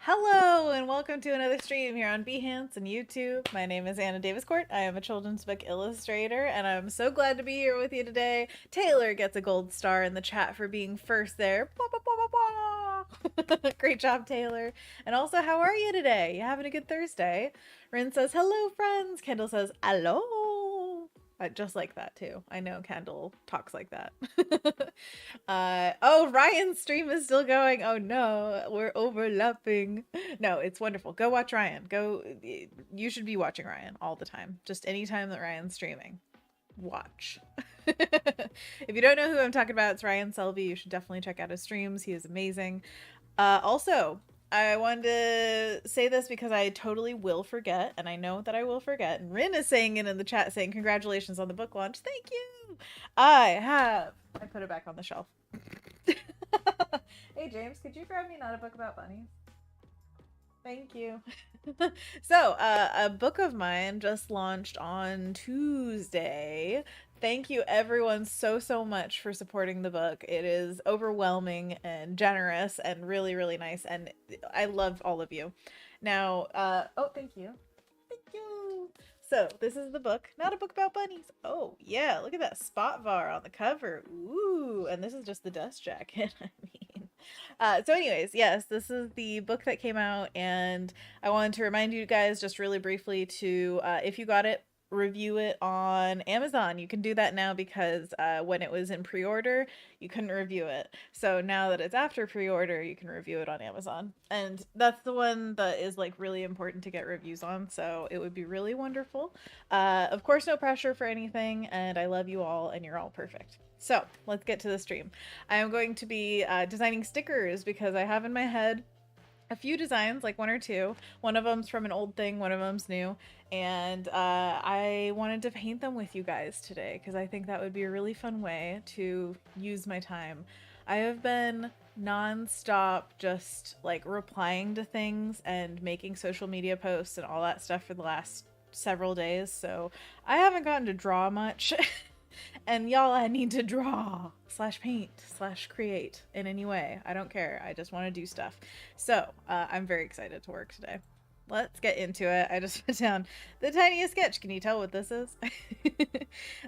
Hello and welcome to another stream here on Behance and YouTube. My name is Anna Davis Court. I am a children's book illustrator and I'm so glad to be here with you today. Taylor gets a gold star in the chat for being first there. Great job, Taylor. And also, how are you today? You having a good Thursday? Rin says, hello, friends. Kendall says, hello. Just like that too. I know Kendall talks like that. Oh, Ryan's stream is still going. Oh no, we're overlapping. No, it's wonderful. Go watch Ryan. You should be watching Ryan all the time. Just anytime that Ryan's streaming, watch. If you don't know who I'm talking about, it's Ryan Selby. You should definitely check out his streams. He is amazing. Also, I wanted to say this because I totally will forget, and I know that I will forget. And Rin is saying it in the chat, saying congratulations on the book launch. Thank you. I put it back on the shelf. Hey James, could you grab me Not a Book About Bunnies? Thank you. So, a book of mine just launched on Tuesday. Thank you everyone so much for supporting the book. It is overwhelming and generous and really, really nice. And I love all of you. Now, oh, thank you. Thank you. So, this is the book, Not a Book About Bunnies. Oh, yeah, look at that spot var on the cover. Ooh, and this is just the dust jacket. I mean, so anyways, yes, this is the book that came out, and I wanted to remind you guys just really briefly to, if you got it, review it on Amazon. You can do that now because when it was in pre-order, you couldn't review it. So now that it's after pre-order, you can review it on Amazon. And that's the one that is like really important to get reviews on. So it would be really wonderful. Of course, no pressure for anything. And I love you all and you're all perfect. So let's get to the stream. I am going to be designing stickers because I have in my head a few designs, like one or two. One of them's from an old thing, one of them's new. And I wanted to paint them with you guys today because I think that would be a really fun way to use my time. I have been non-stop just like replying to things and making social media posts and all that stuff for the last several days, so I haven't gotten to draw much. And y'all, I need to draw slash paint slash create in any way. I don't care. I just want to do stuff. So I'm very excited to work today. Let's get into it. I just put down the tiniest sketch. Can you tell what this is?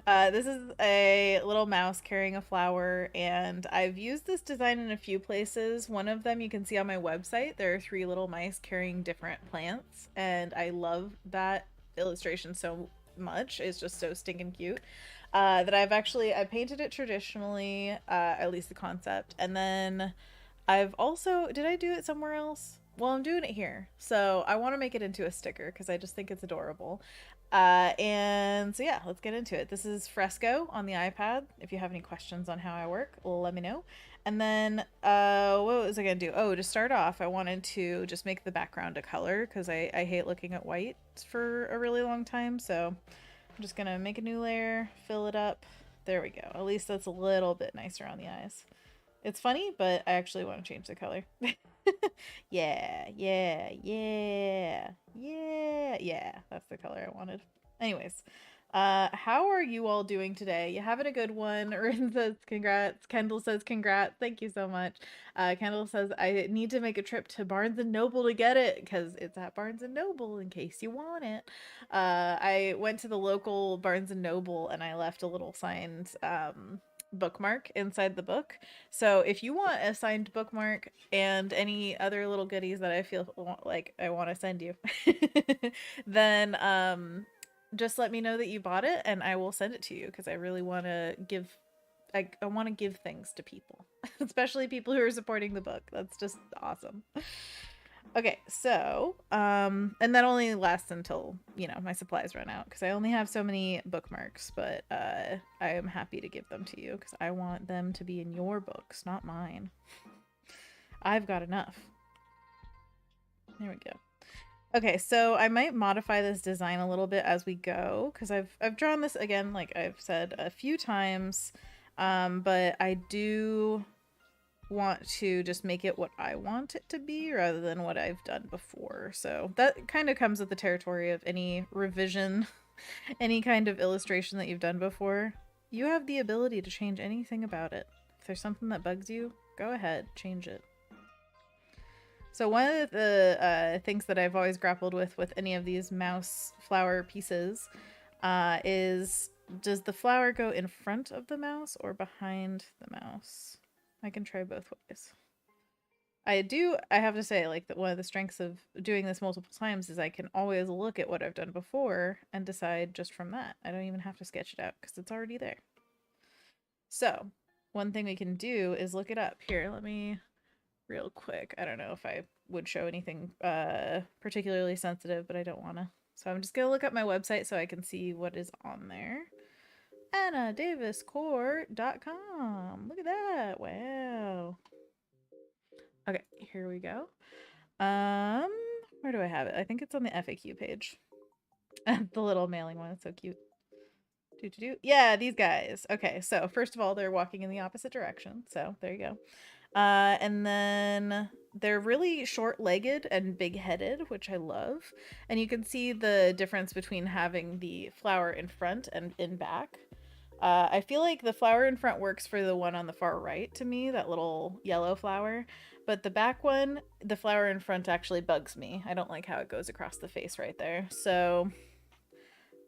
This is a little mouse carrying a flower, and I've used this design in a few places. One of them you can see on my website. There are 3 little mice carrying different plants, and I love that illustration so much. It's just so stinking cute. That I painted it traditionally, at least the concept, and then I've also, did I do it somewhere else? Well, I'm doing it here, so I want to make it into a sticker because I just think it's adorable. And so yeah, let's get into it. This is Fresco on the iPad. If you have any questions on how I work, let me know. And then what was I gonna do? Oh, to start off, I wanted to just make the background a color because I hate looking at white for a really long time, so I'm just gonna make a new layer, fill it up. There we go. At least that's a little bit nicer on the eyes. It's funny, but I actually want to change the color. Yeah, yeah, yeah, yeah, yeah. That's the color I wanted. Anyways, how are you all doing today? You having a good one? Rin says congrats. Kendall says congrats. Thank you so much. Kendall says I need to make a trip to Barnes and Noble to get it because it's at Barnes and Noble in case you want it. I went to the local Barnes and Noble and I left a little signed bookmark inside the book. So if you want a signed bookmark and any other little goodies that I feel like I want to send you, then just let me know that you bought it and I will send it to you because I really want to give I want to give things to people, especially people who are supporting the book. That's just awesome. Okay, so, and that only lasts until, you know, my supplies run out, because I only have so many bookmarks, but I am happy to give them to you, because I want them to be in your books, not mine. I've got enough. There we go. Okay, so I might modify this design a little bit as we go, because I've drawn this, again, like I've said a few times, but I do want to just make it what I want it to be rather than what I've done before. So that kind of comes with the territory of any revision, any kind of illustration that you've done before. You have the ability to change anything about it. If there's something that bugs you, go ahead, change it. So one of the things that I've always grappled with any of these mouse flower pieces is, does the flower go in front of the mouse or behind the mouse? I can try both ways. I have to say, like, that one of the strengths of doing this multiple times is I can always look at what I've done before and decide just from that. I don't even have to sketch it out because it's already there. So one thing we can do is look it up. Here, let me real quick. I don't know if I would show anything particularly sensitive, but I don't want to. So I'm just going to look up my website so I can see what is on there. AnnaDavisCourt.com. Look at that. Wow. Okay, here we go. Where do I have it? I think it's on the FAQ page. The little mailing one is so cute. Yeah, these guys. Okay, so first of all, they're walking in the opposite direction. So there you go. And then they're really short-legged and big-headed, which I love. And you can see the difference between having the flower in front and in back. I feel like the flower in front works for the one on the far right to me, that little yellow flower. But the back one, the flower in front actually bugs me. I don't like how it goes across the face right there. So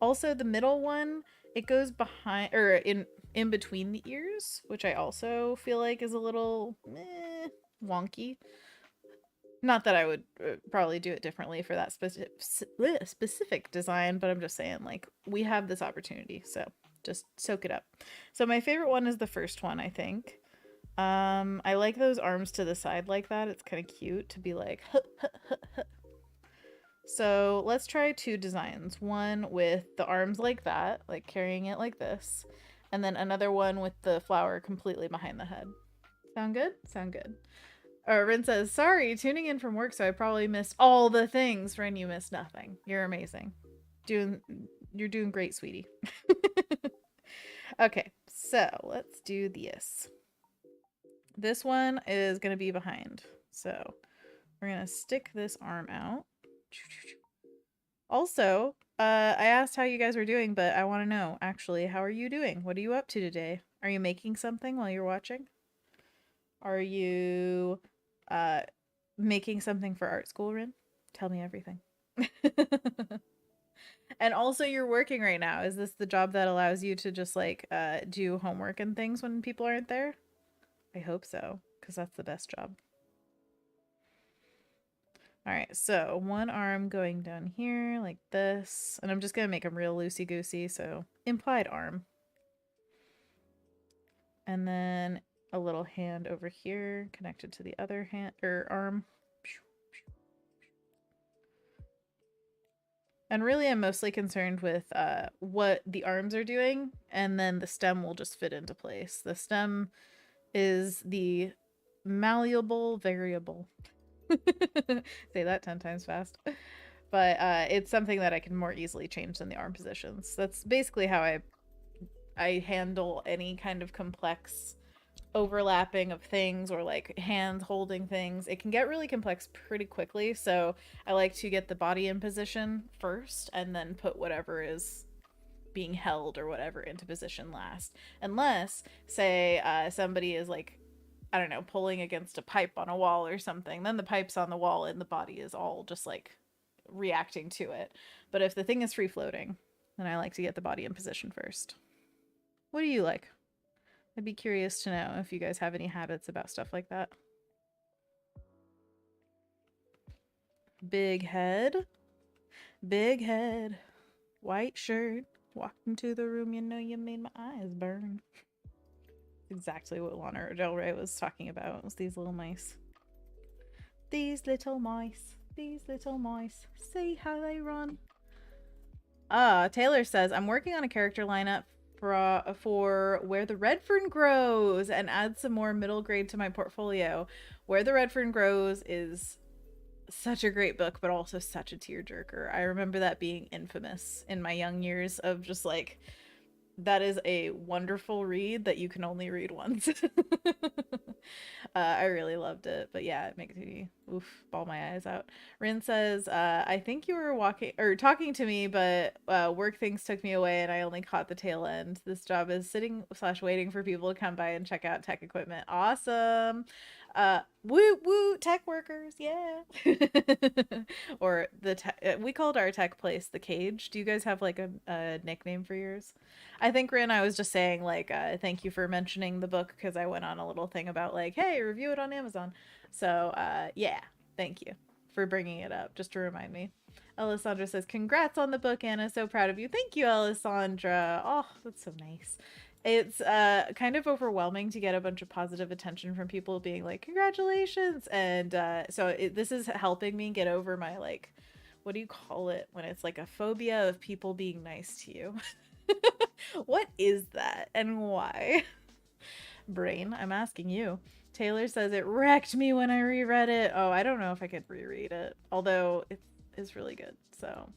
also the middle one, it goes behind or in between the ears, which I also feel like is a little wonky. Not that I would probably do it differently for that specific design, but I'm just saying, like, we have this opportunity, so just soak it up. So my favorite one is the first one, I think. I like those arms to the side like that. It's kind of cute to be like, huh, huh, huh, huh. So let's try two designs. One with the arms like that, like carrying it like this, and then another one with the flower completely behind the head. Sound good? Sound good. Rin says, sorry, tuning in from work, so I probably missed all the things. Rin, you missed nothing. You're amazing. You're doing great, sweetie. Okay, so let's do this. This one is going to be behind. So we're going to stick this arm out. Also, I asked how you guys were doing, but I want to know, actually, how are you doing? What are you up to today? Are you making something while you're watching? Are you making something for art school, Rin? Tell me everything. And also, you're working right now. Is this the job that allows you to just like do homework and things when people aren't there? I hope so, because that's the best job. All right, so one arm going down here like this, and I'm just gonna make them real loosey-goosey, so implied arm. And then a little hand over here connected to the other hand or arm. And really I'm mostly concerned with what the arms are doing, and then the stem will just fit into place. The stem is the malleable variable. Say that 10 times fast. But it's something that I can more easily change than the arm positions. That's basically how I handle any kind of complex overlapping of things, or like hands holding things. It can get really complex pretty quickly, so I like to get the body in position first and then put whatever is being held or whatever into position last. Unless, say, somebody is like, I don't know, pulling against a pipe on a wall or something, then the pipe's on the wall and the body is all just like reacting to it. But if the thing is free floating, then I like to get the body in position first. What do you like? I'd be curious to know if you guys have any habits about stuff like that. Big head. Big head. White shirt. Walked into the room, you know you made my eyes burn. Exactly what Lana Del Rey was talking about, was these little mice. These little mice. These little mice. See how they run. Taylor says, I'm working on a character lineup for Where the Red Fern Grows and add some more middle grade to my portfolio. Where the Red Fern Grows is such a great book, but also such a tearjerker. I remember that being infamous in my young years of just like, that is a wonderful read that you can only read once. I really loved it, but yeah, it makes me Oof, ball my eyes out. Rin says, I think you were walking or talking to me, but work things took me away and I only caught the tail end. This job is sitting slash waiting for people to come by and check out tech equipment. Awesome. Woo woo, tech workers, yeah. Or we called our tech place the Cage. Do you guys have like a nickname for yours? I think Rin, I was just saying like thank you for mentioning the book because I went on a little thing about like, hey, review it on Amazon. So yeah, thank you for bringing it up just to remind me. Alessandra says, congrats on the book, Anna. So proud of you. Thank you, Alessandra. Oh, that's so nice. It's kind of overwhelming to get a bunch of positive attention from people being like, congratulations. And this is helping me get over my, like, what do you call it when it's like a phobia of people being nice to you? What is that and why? Brain, I'm asking you. Taylor says it wrecked me when I reread it. Oh, I don't know if I could reread it, although it is really good. So,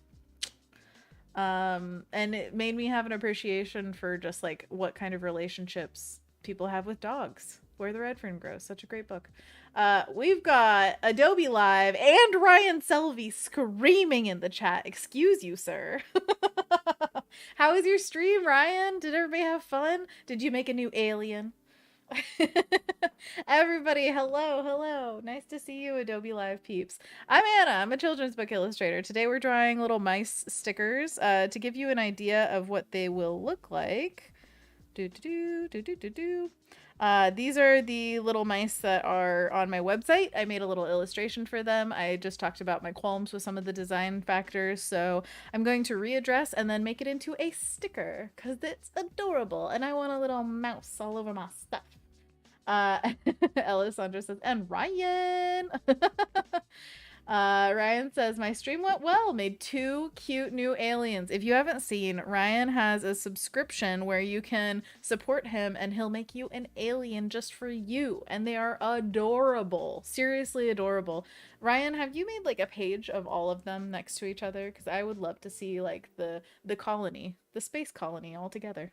and it made me have an appreciation for just like what kind of relationships people have with dogs. Where the Red Fern Grows, such a great book. We've got Adobe Live and Ryan Selvey screaming in the chat. Excuse you, sir. How was your stream, Ryan? Did everybody have fun? Did you make a new alien? Everybody, hello. Nice to see you, Adobe Live peeps. I'm Anna. I'm a children's book illustrator. Today we're drawing little mice stickers to give you an idea of what they will look like. These are the little mice that are on my website. I made a little illustration for them. I just talked about my qualms with some of the design factors, so I'm going to readdress and then make it into a sticker because it's adorable and I want a little mouse all over my stuff. Alessandra says, and Ryan. Ryan says, my stream went well, made 2 cute new aliens. If you haven't seen, Ryan has a subscription where you can support him and he'll make you an alien just for you. And they are adorable. Seriously adorable. Ryan, have you made like a page of all of them next to each other? Because I would love to see like the colony, the space colony all together.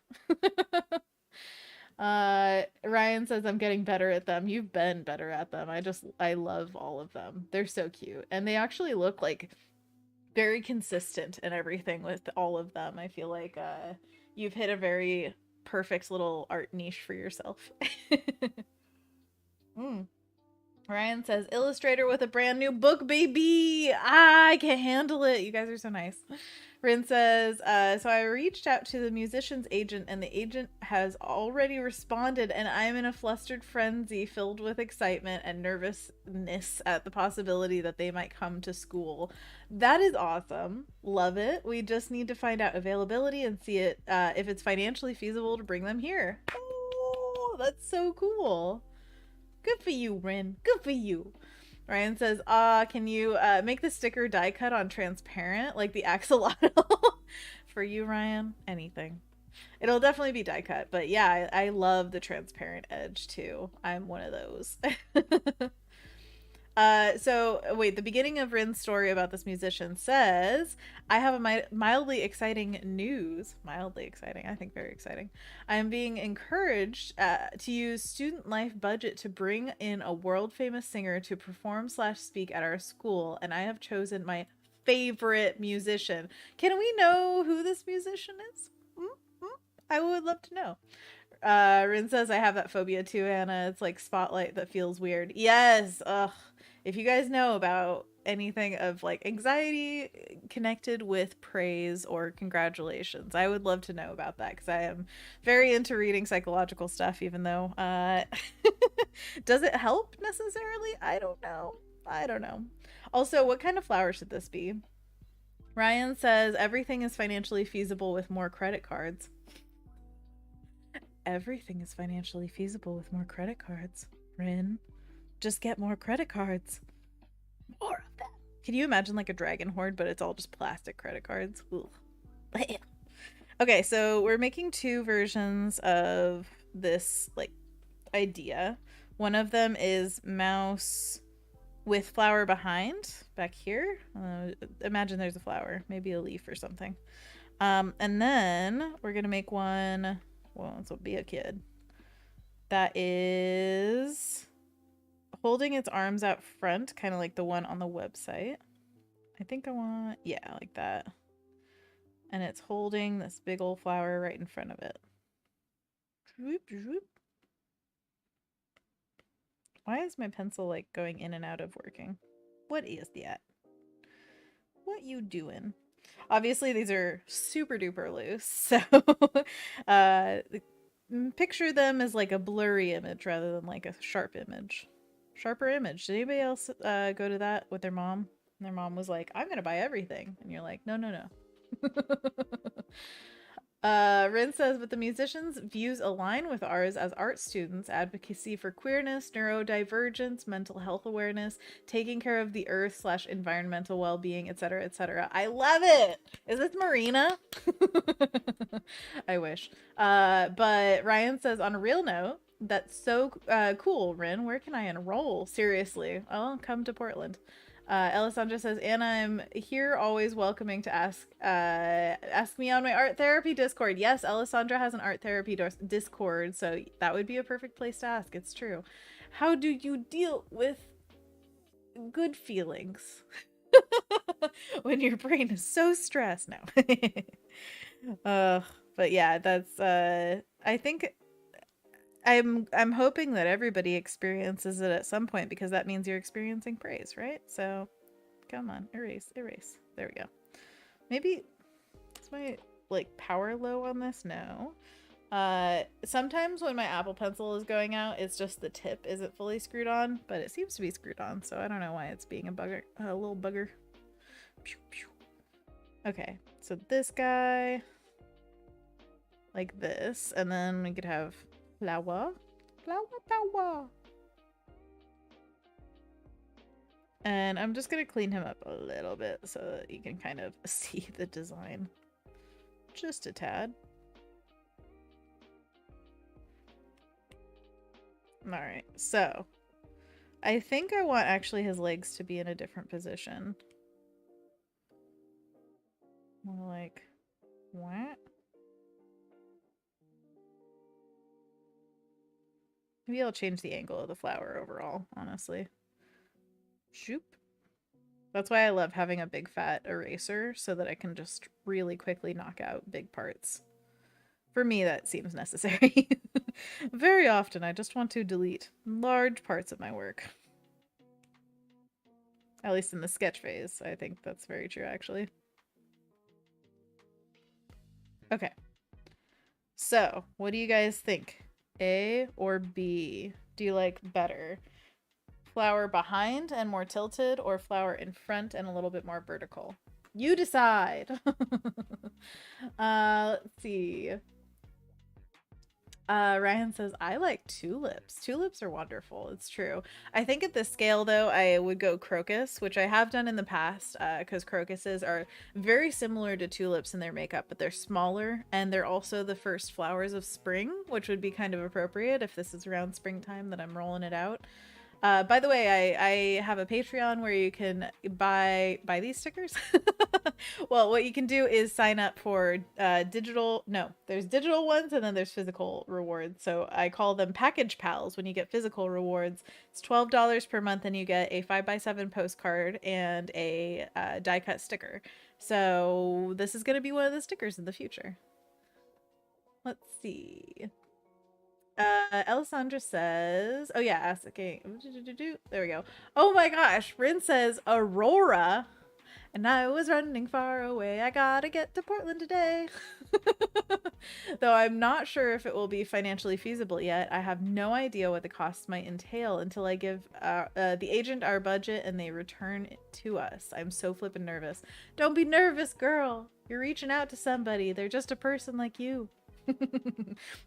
Ryan says I'm getting better at them. You've been better at them. I love all of them. They're so cute. And they actually look like very consistent and everything with all of them. I feel like you've hit a very perfect little art niche for yourself. Ryan says, illustrator with a brand new book, baby. I can't handle it. You guys are so nice. Rin says, so I reached out to the musician's agent and the agent has already responded and I'm in a flustered frenzy filled with excitement and nervousness at the possibility that they might come to school. That is awesome. Love it. We just need to find out availability and see it if it's financially feasible to bring them here. Oh, that's so cool. Good for you, Rin. Good for you. Ryan says, can you make the sticker die cut on transparent like the axolotl? For you, Ryan, anything. It'll definitely be die cut, but yeah, I love the transparent edge too. I'm one of those. So wait, the beginning of Rin's story about this musician says, I have a mildly exciting news. Mildly exciting, I think very exciting. I'm being encouraged to use student life budget to bring in a world famous singer to perform / speak at our school, and I have chosen my favorite musician. Can we know who this musician is? I would love to know. Rin says, I have that phobia too, Anna. It's like spotlight that feels weird. Yes. Ugh. If you guys know about anything of like anxiety connected with praise or congratulations, I would love to know about that because I am very into reading psychological stuff, even though does it help necessarily? I don't know. Also, what kind of flower should this be? Ryan says everything is financially feasible with more credit cards. Everything is financially feasible with more credit cards. Rin, just get more credit cards. More of them. Can you imagine like a dragon horde, but it's all just plastic credit cards? Okay, so we're making 2 versions of this like idea. One of them is mouse with flower behind back here. Imagine there's a flower, maybe a leaf or something. And then we're gonna make one. Well, this will be a kid that is holding its arms out front, kind of like the one on the website. I think I want, yeah, like that. And it's holding this big old flower right in front of it. Why is my pencil like going in and out of working? What is that? What you doing? Obviously, these are super duper loose, so uh, picture them as like a blurry image rather than like a sharp image. Sharper image. Did anybody else go to that with their mom? And their mom was like, "I'm gonna buy everything," and you're like, "No, no, no." Rin says, but the musicians' views align with ours as art students. Advocacy for queerness, neurodivergence, mental health awareness, taking care of the earth / environmental well-being, etc., etc. I love it. Is this Marina? I wish. But Ryan says, on a real note, that's so cool, Rin. Where can I enroll? Seriously, I'll come to Portland. Alessandra says, and I'm here always welcoming to ask me on my art therapy Discord. Yes, Alessandra has an art therapy Discord, so that would be a perfect place to ask. It's true. How do you deal with good feelings when your brain is so stressed now? But yeah, that's I think I'm hoping that everybody experiences it at some point, because that means you're experiencing praise, right? So come on, erase. There we go. Maybe is my like power low on this? No. Sometimes when my Apple Pencil is going out, it's just the tip isn't fully screwed on, but it seems to be screwed on, so I don't know why it's being a little bugger. Pew, pew. Okay, so this guy like this, and then we could have flower. And I'm just gonna clean him up a little bit so that you can kind of see the design. Just a tad. Alright, so I think I want actually his legs to be in a different position. More like what? Maybe I'll change the angle of the flower overall, honestly. Shoop. That's why I love having a big fat eraser, so that I can just really quickly knock out big parts. For me, that seems necessary. Very often, I just want to delete large parts of my work. At least in the sketch phase, I think that's very true, actually. Okay. So, what do you guys think? A or B? Do you like better? Flower behind and more tilted, or flower in front and a little bit more vertical? You decide. Let's see. Ryan says, I like tulips. Tulips are wonderful. It's true. I think at this scale, though, I would go crocus, which I have done in the past, because crocuses are very similar to tulips in their makeup, but they're smaller, and they're also the first flowers of spring, which would be kind of appropriate if this is around springtime that I'm rolling it out. By the way, I have a Patreon where you can buy these stickers. Well, what you can do is sign up for digital. No, there's digital ones and then there's physical rewards. So I call them package pals when you get physical rewards. It's $12 per month and you get a 5x7 postcard and a die cut sticker. So this is going to be one of the stickers in the future. Let's see. Alessandra says, oh yeah, okay. There we go. Oh my gosh, Rin says Aurora, and I was running far away. I gotta get to Portland today. Though I'm not sure if it will be financially feasible yet. I have no idea what the costs might entail until I give the agent our budget and they return it to us. I'm so flippin' nervous. Don't be nervous, girl. You're reaching out to somebody. They're just a person like you.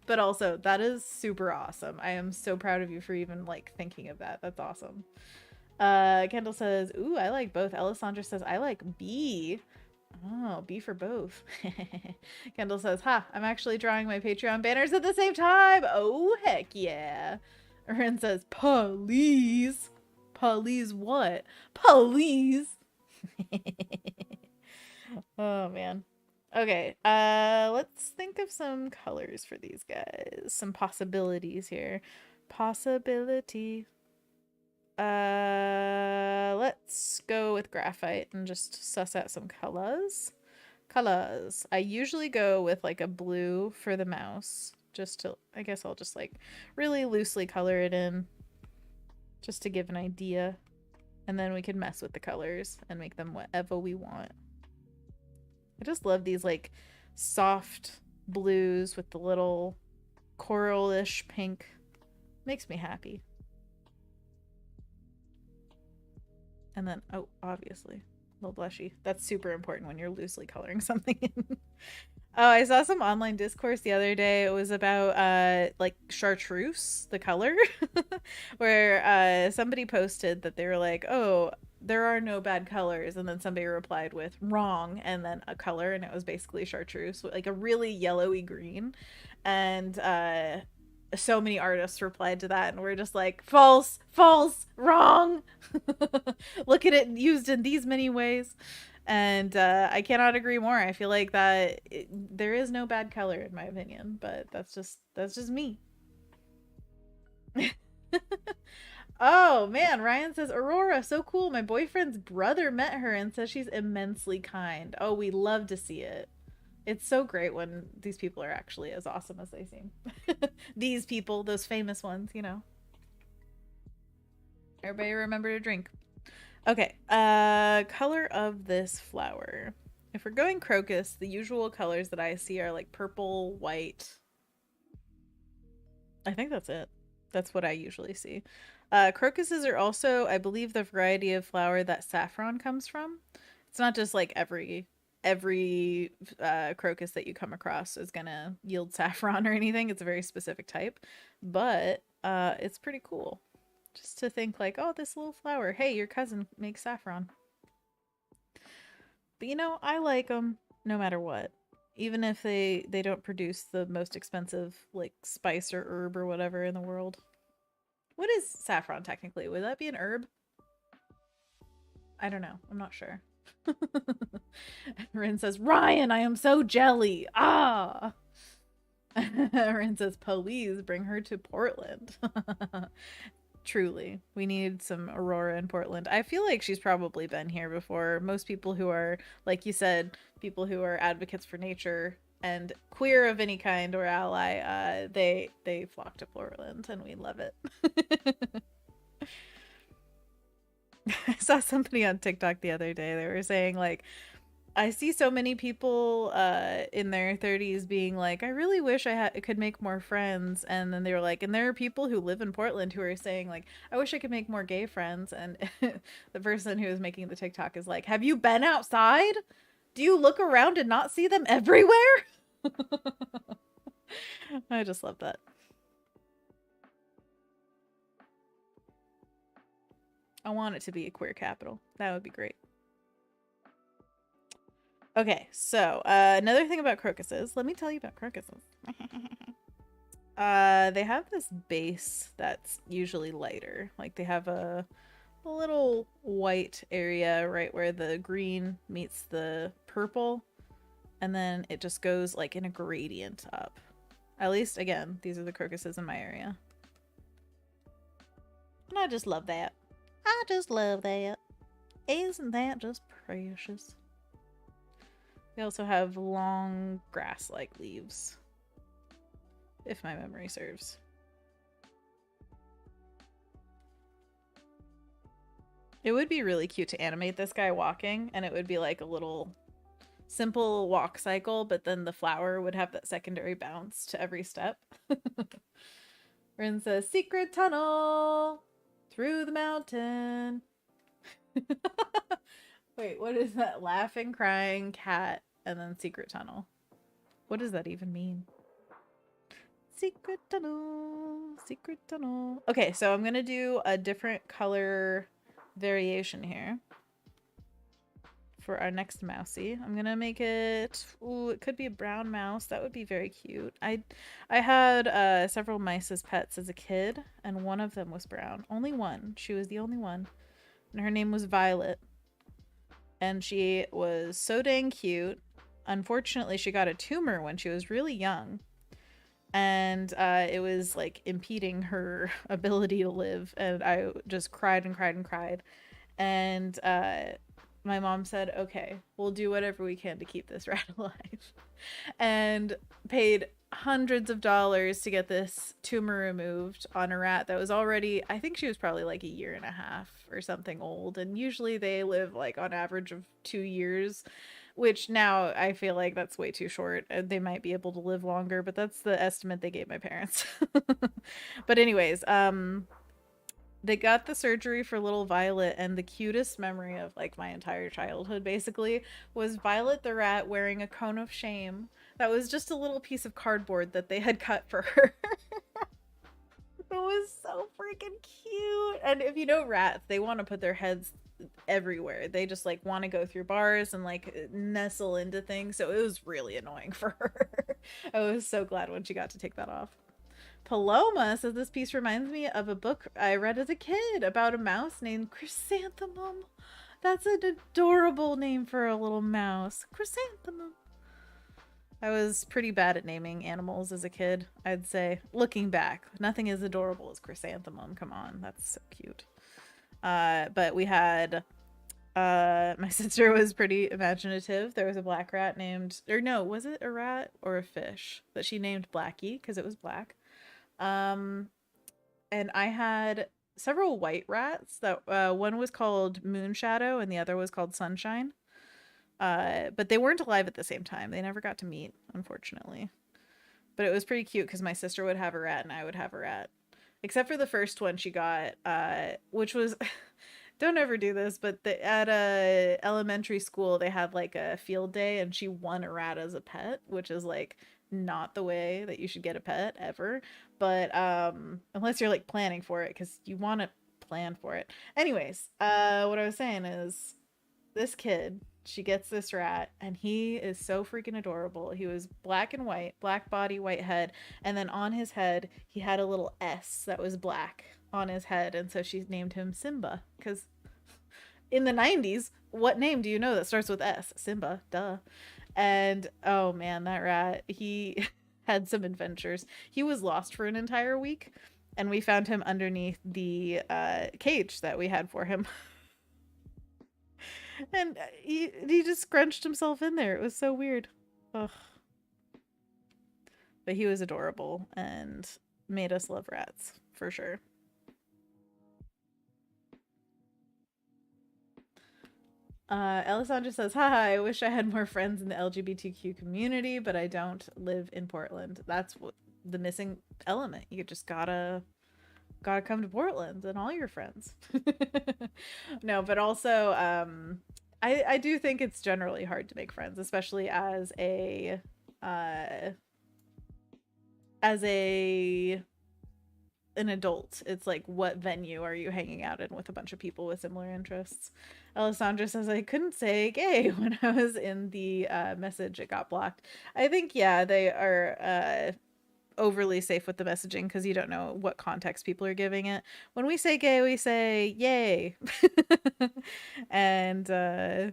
But also, that is super awesome. I am so proud of you for even like thinking of that. That's awesome. Kendall says, ooh, I like both. Alessandra says, I like B. Oh, B for both. Kendall says, ha, I'm actually drawing my Patreon banners at the same time. Oh, heck yeah. Ren says, please. Please what? Please. Oh, man. Okay, let's think of some colors for these guys. Some possibilities here. Possibility. Let's go with graphite and just suss out some colors. Colors. I usually go with like a blue for the mouse. Just to, I guess I'll just like really loosely color it in just to give an idea. And then we can mess with the colors and make them whatever we want. I just love these like soft blues with the little coral-ish pink. Makes me happy. And then, oh, obviously, a little blushy. That's super important when you're loosely coloring something in. Oh, I saw some online discourse the other day. It was about like chartreuse, the color, where somebody posted that they were like, "Oh, there are no bad colors," and then somebody replied with "wrong," and then a color, and it was basically chartreuse, like a really yellowy green, and so many artists replied to that, and we're just like, false, false, wrong. Look at it used in these many ways. And I cannot agree more. I feel like that there is no bad color in my opinion, but that's just me. Oh man, Ryan says Aurora, so cool. My boyfriend's brother met her and says she's immensely kind. Oh, we love to see it. It's so great when these people are actually as awesome as they seem. These people, those famous ones, you know. Everybody remember to drink. Okay, color of this flower. If we're going crocus, the usual colors that I see are like purple, white. I think that's it. That's what I usually see. Crocuses are also, I believe, the variety of flower that saffron comes from. It's not just like every crocus that you come across is gonna yield saffron or anything. It's a very specific type, but it's pretty cool. Just to think like, oh, this little flower. Hey, your cousin makes saffron. But you know, I like them no matter what. Even if they don't produce the most expensive like spice or herb or whatever in the world. What is saffron technically? Would that be an herb? I don't know. I'm not sure. Rin says, Ryan, I am so jelly. Ah. Rin says, please bring her to Portland. Truly, we need some Aurora in Portland. I feel like she's probably been here before. Most people who are, like you said, people who are advocates for nature and queer of any kind or ally, they flock to Portland, and we love it. I saw somebody on TikTok the other day. They were saying like, I see so many people in their 30s being like, I really wish I could make more friends. And then they were like, and there are people who live in Portland who are saying like, I wish I could make more gay friends. And the person who is making the TikTok is like, have you been outside? Do you look around and not see them everywhere? I just love that. I want it to be a queer capital. That would be great. Okay, so another thing about crocuses. Let me tell you about crocuses. They have this base that's usually lighter. Like they have a little white area right where the green meets the purple. And then it just goes like in a gradient up. At least, again, these are the crocuses in my area. And I just love that. I just love that. Isn't that just precious? They also have long grass-like leaves, if my memory serves. It would be really cute to animate this guy walking, and it would be like a little simple walk cycle, but then the flower would have that secondary bounce to every step. Rin says, secret tunnel through the mountain. Wait, what is that? Laughing, crying, cat, and then secret tunnel. What does that even mean? Secret tunnel, secret tunnel. Okay, so I'm gonna do a different color variation here for our next mousey. I'm gonna make it, ooh, it could be a brown mouse. That would be very cute. I had several mice as pets as a kid, and one of them was brown. Only one. She was the only one. And her name was Violet. And she was so dang cute. Unfortunately, she got a tumor when she was really young. and it was like impeding her ability to live, and I just cried and cried and cried. And my mom said, okay, we'll do whatever we can to keep this rat alive, and paid hundreds of dollars to get this tumor removed on a rat that was already, I think she was probably like a year and a half or something old, and usually they live like on average of 2 years, which now I feel like that's way too short. They might be able to live longer, but that's the estimate they gave my parents. But anyways, they got the surgery for little Violet, and the cutest memory of like my entire childhood basically was Violet the rat wearing a cone of shame that was just a little piece of cardboard that they had cut for her. It was so freaking cute. And if you know rats, they want to put their heads everywhere. They just like want to go through bars and like nestle into things. So it was really annoying for her. I was so glad when she got to take that off. Paloma says this piece reminds me of a book I read as a kid about a mouse named Chrysanthemum. That's an adorable name for a little mouse. Chrysanthemum. I was pretty bad at naming animals as a kid, I'd say. Looking back, nothing as adorable as Chrysanthemum. Come on, that's so cute. But we had my sister was pretty imaginative. There was a black rat named, or no, was it a rat or a fish that she named Blackie because it was black. Um, and I had several white rats that one was called Moonshadow and the other was called Sunshine. But they weren't alive at the same time. They never got to meet, unfortunately. But it was pretty cute because my sister would have a rat and I would have a rat. Except for the first one she got, which was don't ever do this, but at a elementary school they had like a field day and she won a rat as a pet, which is like not the way that you should get a pet ever. But unless you're like planning for it, because you want to plan for it. Anyways, what I was saying is this kid, she gets this rat and he is so freaking adorable. He was black and white, black body, white head, and then on his head he had a little S that was black on his head, and so she named him Simba because in the 90s, what name do you know that starts with S? Simba, duh. And oh man, that rat, he had some adventures. He was lost for an entire week and we found him underneath the cage that we had for him. And he just scrunched himself in there. It was so weird. Ugh. But he was adorable and made us love rats for sure. Alessandra says, haha, I wish I had more friends in the LGBTQ community, but I don't live in Portland. That's what the missing element. You just gotta come to Portland and all your friends. No, but also I do think it's generally hard to make friends, especially uh as a an adult. It's like, what venue are you hanging out in with a bunch of people with similar interests? Alessandra says, I couldn't say gay when I was in the message. It got blocked. I think, yeah, they are overly safe with the messaging because you don't know what context people are giving it. When we say gay, we say yay. And I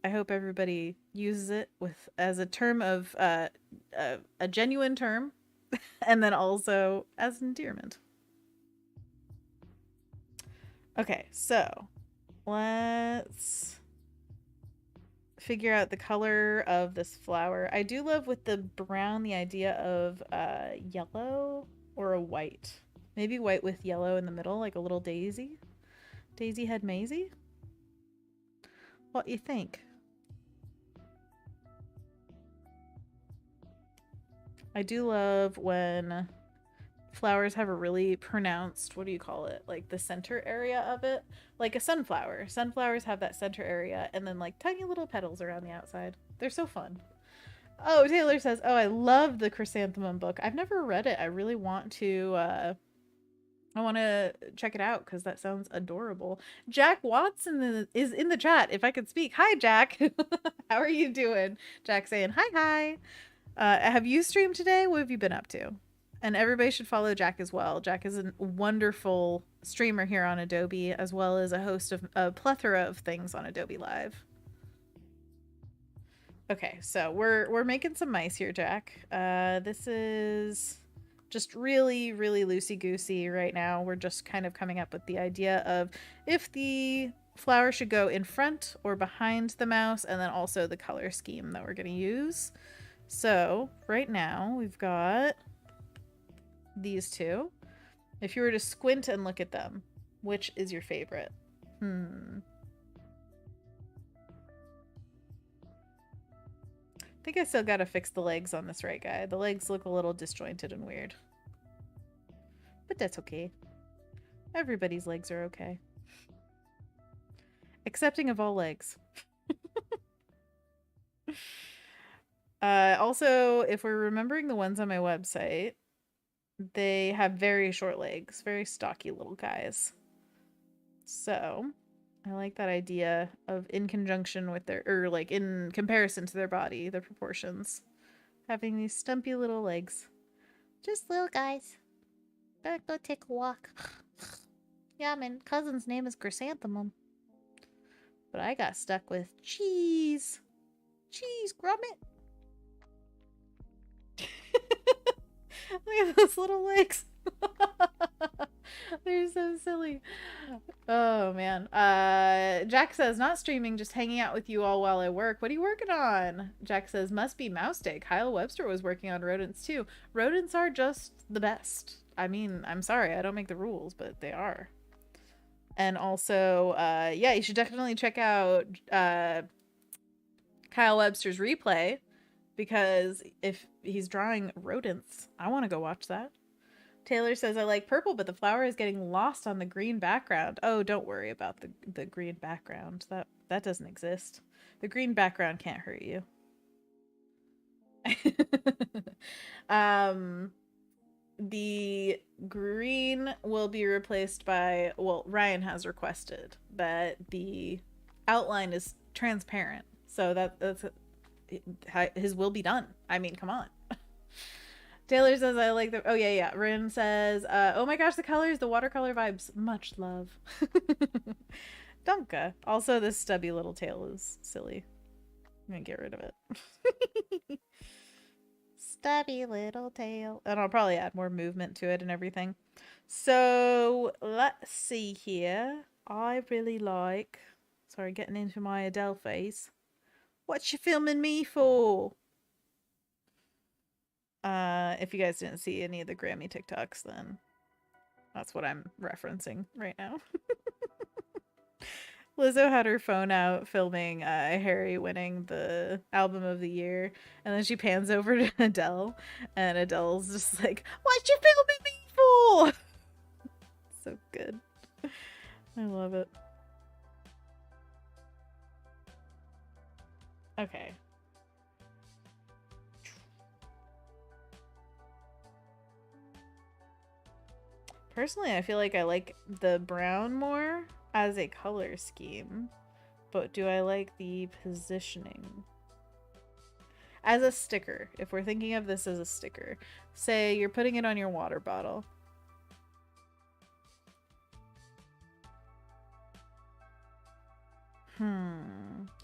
hope everybody uses it with as a term of a genuine term and then also as endearment. Okay, so let's figure out the color of this flower. I do love with the brown the idea of yellow or a white. Maybe white with yellow in the middle, like a little daisy. Daisy head Maisie? What you think? I do love when flowers have a really pronounced, what do you call it? Like the center area of it. Like a sunflower. Sunflowers have that center area and then like tiny little petals around the outside. They're so fun. Oh, Taylor says, oh, I love the Chrysanthemum book. I've never read it. I really want to, I want to check it out because that sounds adorable. Jack Watson is in the chat. If I could speak. Hi, Jack. How are you doing? Jack saying, hi, hi. Have you streamed today? What have you been up to? And everybody should follow Jack as well. Jack is a wonderful streamer here on Adobe, as well as a host of a plethora of things on Adobe Live. Okay, so we're making some mice here, Jack. This is Just really, really loosey-goosey right now. We're just kind of coming up with the idea of if the flower should go in front or behind the mouse, and then also the color scheme that we're going to use. So right now we've got these two. If you were to squint and look at them, which is your favorite? I think I still gotta fix the legs on this right guy. The legs look a little disjointed and weird. But that's okay. Everybody's legs are okay. Accepting of all legs. Also, if we're remembering the ones on my website, they have very short legs, very stocky little guys. So I like that idea of in conjunction with their, or like in comparison to their body, their proportions, having these stumpy little legs. Just little guys. Better go take a walk. Yeah, my cousin's name is Chrysanthemum. But I got stuck with cheese. Cheese, grommet. Look at those little legs. They're so silly. Oh man. Jack says, not streaming, just hanging out with you all while I work. What are you working on? Jack says, must be Mouse Day. Kyle Webster was working on rodents too. Rodents are just the best. I mean, I'm sorry, I don't make the rules, but they are. And also, yeah, you should definitely check out Kyle Webster's replay, because if he's drawing rodents, I want to go watch that. Taylor says, I like purple, but the flower is getting lost on the green background. Oh, don't worry about the green background. That doesn't exist. The green background can't hurt you. The green will be replaced by, well, Ryan has requested, but the outline is transparent. So that's his will be done. I mean, come on. Taylor says, I like the... Oh, yeah. Rin says, oh my gosh, the colors, the watercolor vibes. Much love. Donka. Also, this stubby little tail is silly. I'm gonna get rid of it. Stubby little tail. And I'll probably add more movement to it and everything. So, let's see here. I really like... Sorry, getting into my Adele face. What you filming me for? If you guys didn't see any of the Grammy TikToks, then that's what I'm referencing right now. Lizzo had her phone out filming Harry winning the album of the year, and then she pans over to Adele, and Adele's just like, what you filming me for? So good. I love it. Okay. Personally, I feel like I like the brown more as a color scheme, but do I like the positioning? As a sticker, if we're thinking of this as a sticker, say you're putting it on your water bottle.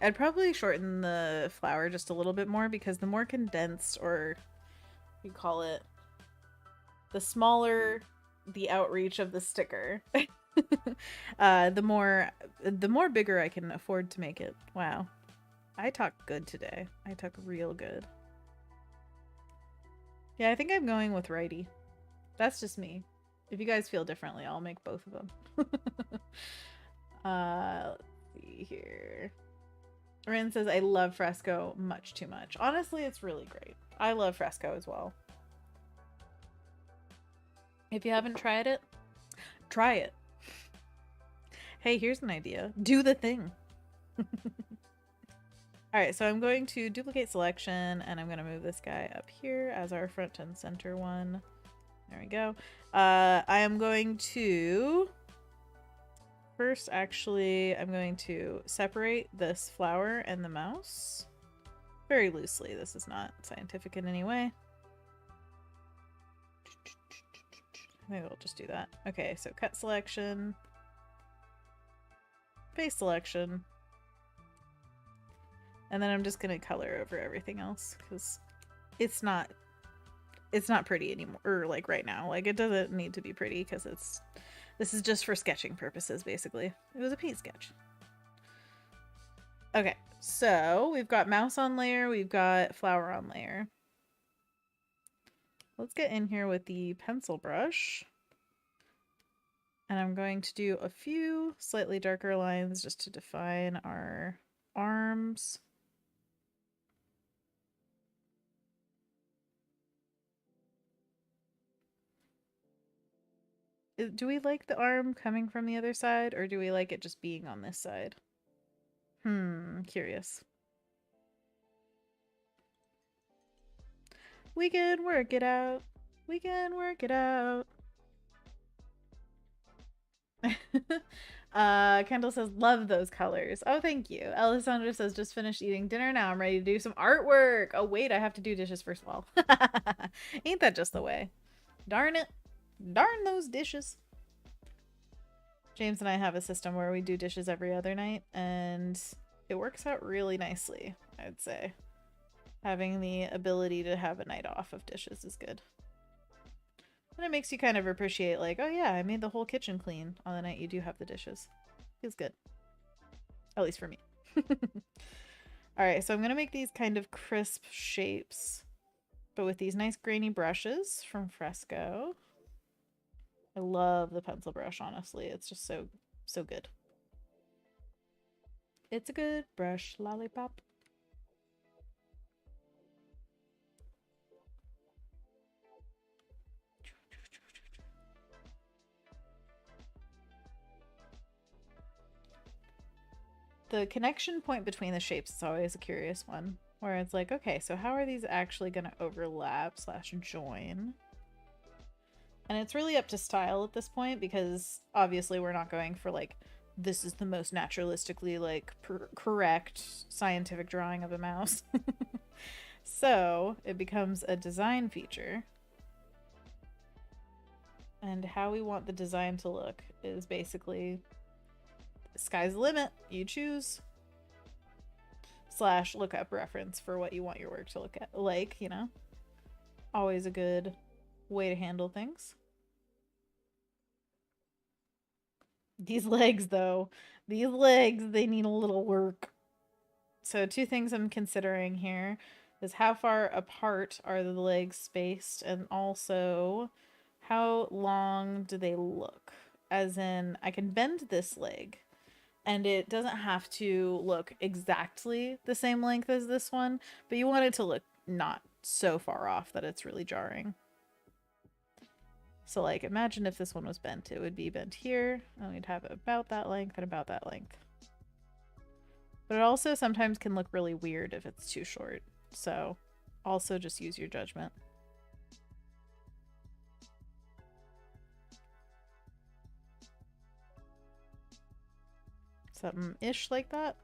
I'd probably shorten the flower just a little bit more, because the more condensed, or you call it, the smaller the outreach of the sticker, the more bigger I can afford to make it. Wow. I talk good today. I talk real good. Yeah, I think I'm going with righty. That's just me. If you guys feel differently, I'll make both of them. Let's see here. Rin says, I love fresco much too much. Honestly, it's really great. I love fresco as well. If you haven't tried it, try it. Hey, here's an idea. Do the thing. Alright, so I'm going to duplicate selection, and I'm going to move this guy up here as our front and center one. There we go. I am going to... First, actually, I'm going to separate this flower and the mouse. Very loosely. This is not scientific in any way. Maybe we'll just do that. Okay, so cut selection. Face selection. And then I'm just going to color over everything else, because it's not it's not pretty anymore, or like right now. Like it doesn't need to be pretty because this is just for sketching purposes, basically. It was a paint sketch. Okay, so we've got mouse on layer, we've got flower on layer. Let's get in here with the pencil brush. And I'm going to do a few slightly darker lines just to define our arms. Do we like the arm coming from the other side, or do we like it just being on this side? Curious. We can work it out. We can work it out. Kendall says, love those colors. Oh, thank you. Alessandra says, just finished eating dinner. Now I'm ready to do some artwork. Oh, wait, I have to do dishes first of all. Ain't that just the way? Darn it. Darn those dishes. James and I have a system where we do dishes every other night, and it works out really nicely, I'd say. Having the ability to have a night off of dishes is good. And it makes you kind of appreciate, like, oh yeah, I made the whole kitchen clean on the night you do have the dishes. Feels good. At least for me. Alright, so I'm going to make these kind of crisp shapes, but with these nice grainy brushes from Fresco. I love the pencil brush, honestly. It's just so good. It's a good brush, lollipop. The connection point between the shapes is always a curious one, where it's like, okay, so how are these actually going to overlap / join? And it's really up to style at this point, because obviously we're not going for like, this is the most naturalistically like correct scientific drawing of a mouse. So it becomes a design feature. And how we want the design to look is basically sky's the limit. You choose. / look up reference for what you want your work to look at. Like, you know, always a good way to handle things. These legs, though. These legs, they need a little work. So 2 things I'm considering here is how far apart are the legs spaced, and also how long do they look? As in, I can bend this leg, and it doesn't have to look exactly the same length as this one, but you want it to look not so far off that it's really jarring. So like, imagine if this one was bent. It would be bent here, and we'd have about that length and about that length. But it also sometimes can look really weird if it's too short. So also just use your judgment. Something-ish like that.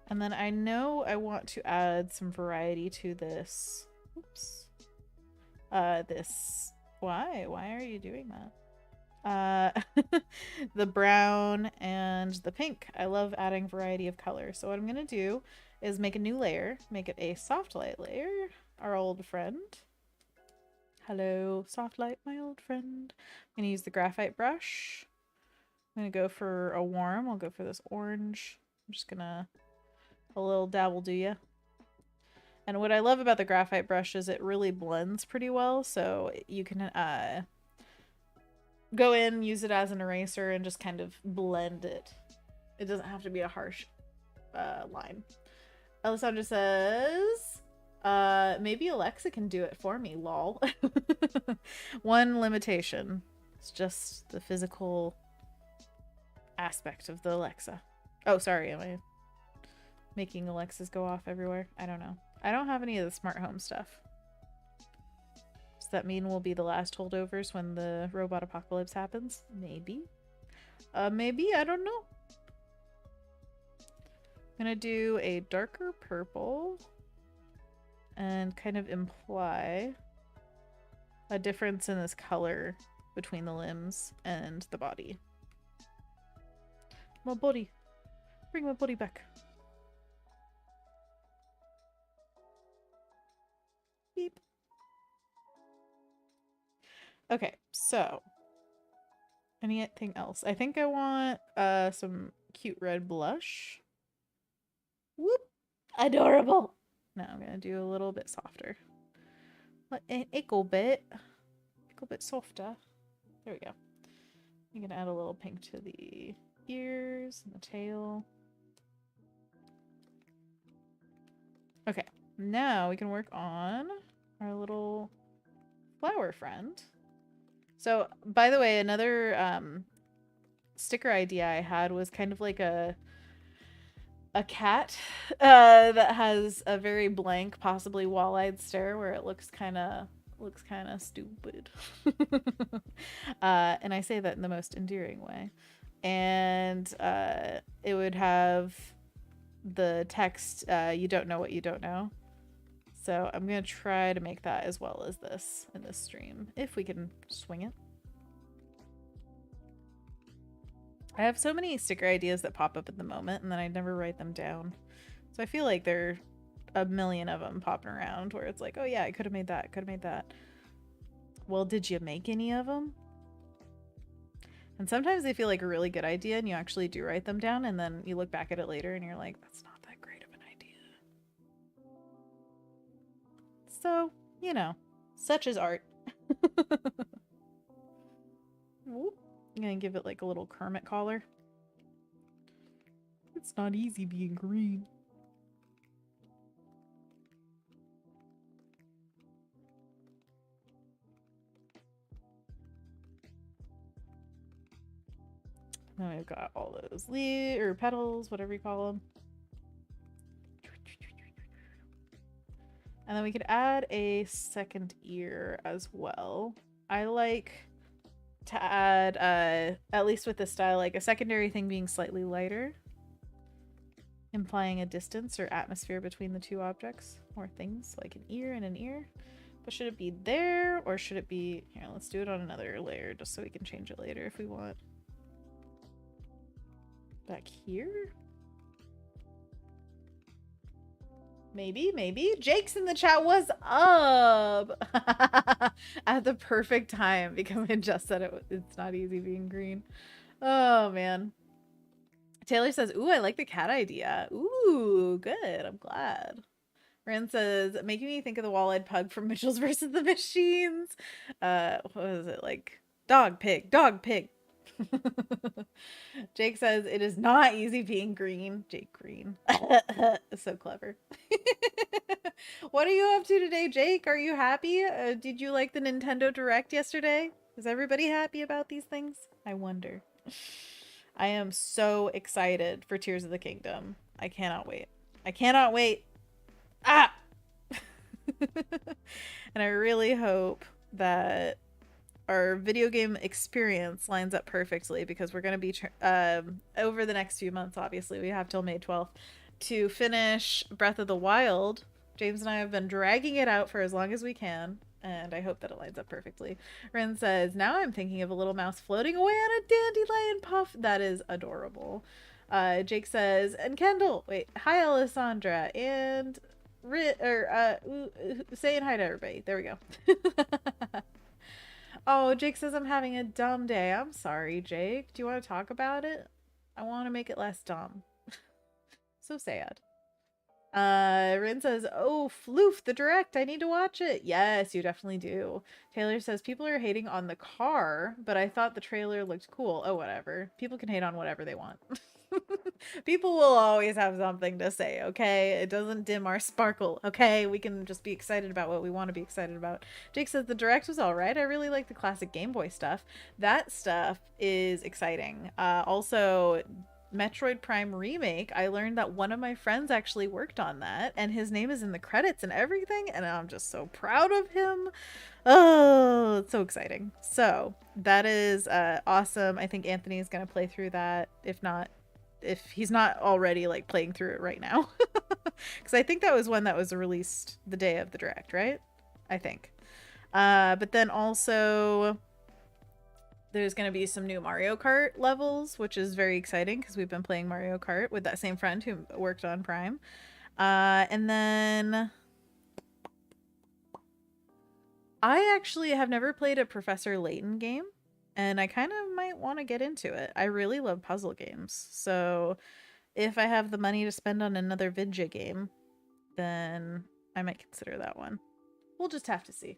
And then I know I want to add some variety to this. Oops. Why are you doing that? The brown and the pink. I love adding variety of color. So what I'm gonna do is make a new layer, make it a soft light layer, our old friend. Hello, soft light, my old friend. I'm gonna use the graphite brush. I'm gonna go for a warm. I'll go for this orange. I'm just gonna a little dabble do ya. And what I love about the graphite brush is it really blends pretty well, so you can go in, use it as an eraser, and just kind of blend it. It doesn't have to be a harsh line. Alessandra says, maybe Alexa can do it for me, lol. One limitation. It's just the physical aspect of the Alexa. Oh, sorry, am I making Alexas go off everywhere? I don't know. I don't have any of the smart home stuff. Does that mean we'll be the last holdovers when the robot apocalypse happens? Maybe. Maybe, I don't know. I'm gonna do a darker purple and kind of imply a difference in this color between the limbs and the body. My body. Bring my body back. Beep. Okay, so anything else? I think I want some cute red blush. Whoop. Adorable. Now I'm gonna do a little bit softer. An ickle bit softer. There we go. I'm gonna add a little pink to the ears and the tail. Okay, now we can work on our little flower friend. So, by the way, another sticker idea I had was kind of like a cat that has a very blank, possibly wall-eyed stare where it looks kind of stupid. And I say that in the most endearing way. And it would have the text, you don't know what you don't know. So I'm going to try to make that as well as this in this stream, if we can swing it. I have so many sticker ideas that pop up at the moment, and then I never write them down. So I feel like there are a million of them popping around where it's like, oh yeah, I could have made that, could have made that. Well, did you make any of them? And sometimes they feel like a really good idea, and you actually do write them down, and then you look back at it later, and you're like, that's not that great of an idea. So, you know, such is art. Whoop. I'm gonna give it like a little Kermit collar. It's not easy being green. Now we've got all those leaves or petals, whatever you call them. And then we could add a second ear as well. I like to add, at least with this style, like a secondary thing being slightly lighter, implying a distance or atmosphere between the two objects or things, like an ear and an ear. But should it be there, or should it be here? Let's do it on another layer just so we can change it later if we want. Back here? Maybe. Jake's in the chat. What's up? At the perfect time, because I just said it's not easy being green. Oh, man. Taylor says, ooh, I like the cat idea. Ooh, good. I'm glad. Ren says, making me think of the wall-eyed pug from Mitchell's versus the Machines. What was it? Like, dog, pig. Jake says, it is not easy being green. Jake Green. So clever. What are you up to today, Jake? Are you happy? Did you like the Nintendo Direct yesterday? Is everybody happy about these things? I wonder. I am so excited for Tears of the Kingdom. I cannot wait. Ah! And I really hope that our video game experience lines up perfectly, because we're going to be over the next few months, obviously we have till May 12th to finish Breath of the Wild. James and I have been dragging it out for as long as we can, and I hope that it lines up perfectly. Ren says, now I'm thinking of a little mouse floating away on a dandelion puff. That is adorable. Jake says, and Kendall, wait, hi Alessandra, and saying hi to everybody. There we go. Oh, Jake says I'm having a dumb day. I'm sorry, Jake. Do you want to talk about it? I want to make it less dumb. So sad. Rin says, oh, Floof, the Direct. I need to watch it. Yes, you definitely do. Taylor says, people are hating on the car, but I thought the trailer looked cool. Oh, whatever. People can hate on whatever they want. People will always have something to say, okay? It doesn't dim our sparkle, okay? We can just be excited about what we want to be excited about. Jake says, the Direct was all right. I really like the classic Game Boy stuff. That stuff is exciting. Also, Metroid Prime Remake, I learned that one of my friends actually worked on that, and his name is in the credits and everything, and I'm just so proud of him. Oh, it's so exciting. So that is awesome. I think Anthony is going to play through that, if he's not already like playing through it right now. Because I think that was one that was released the day of the Direct, right? I think. But then also there's going to be some new Mario Kart levels, which is very exciting because we've been playing Mario Kart with that same friend who worked on Prime. And then I actually have never played a Professor Layton game, and I kind of might want to get into it. I really love puzzle games. So if I have the money to spend on another Vidya game, then I might consider that one. We'll just have to see.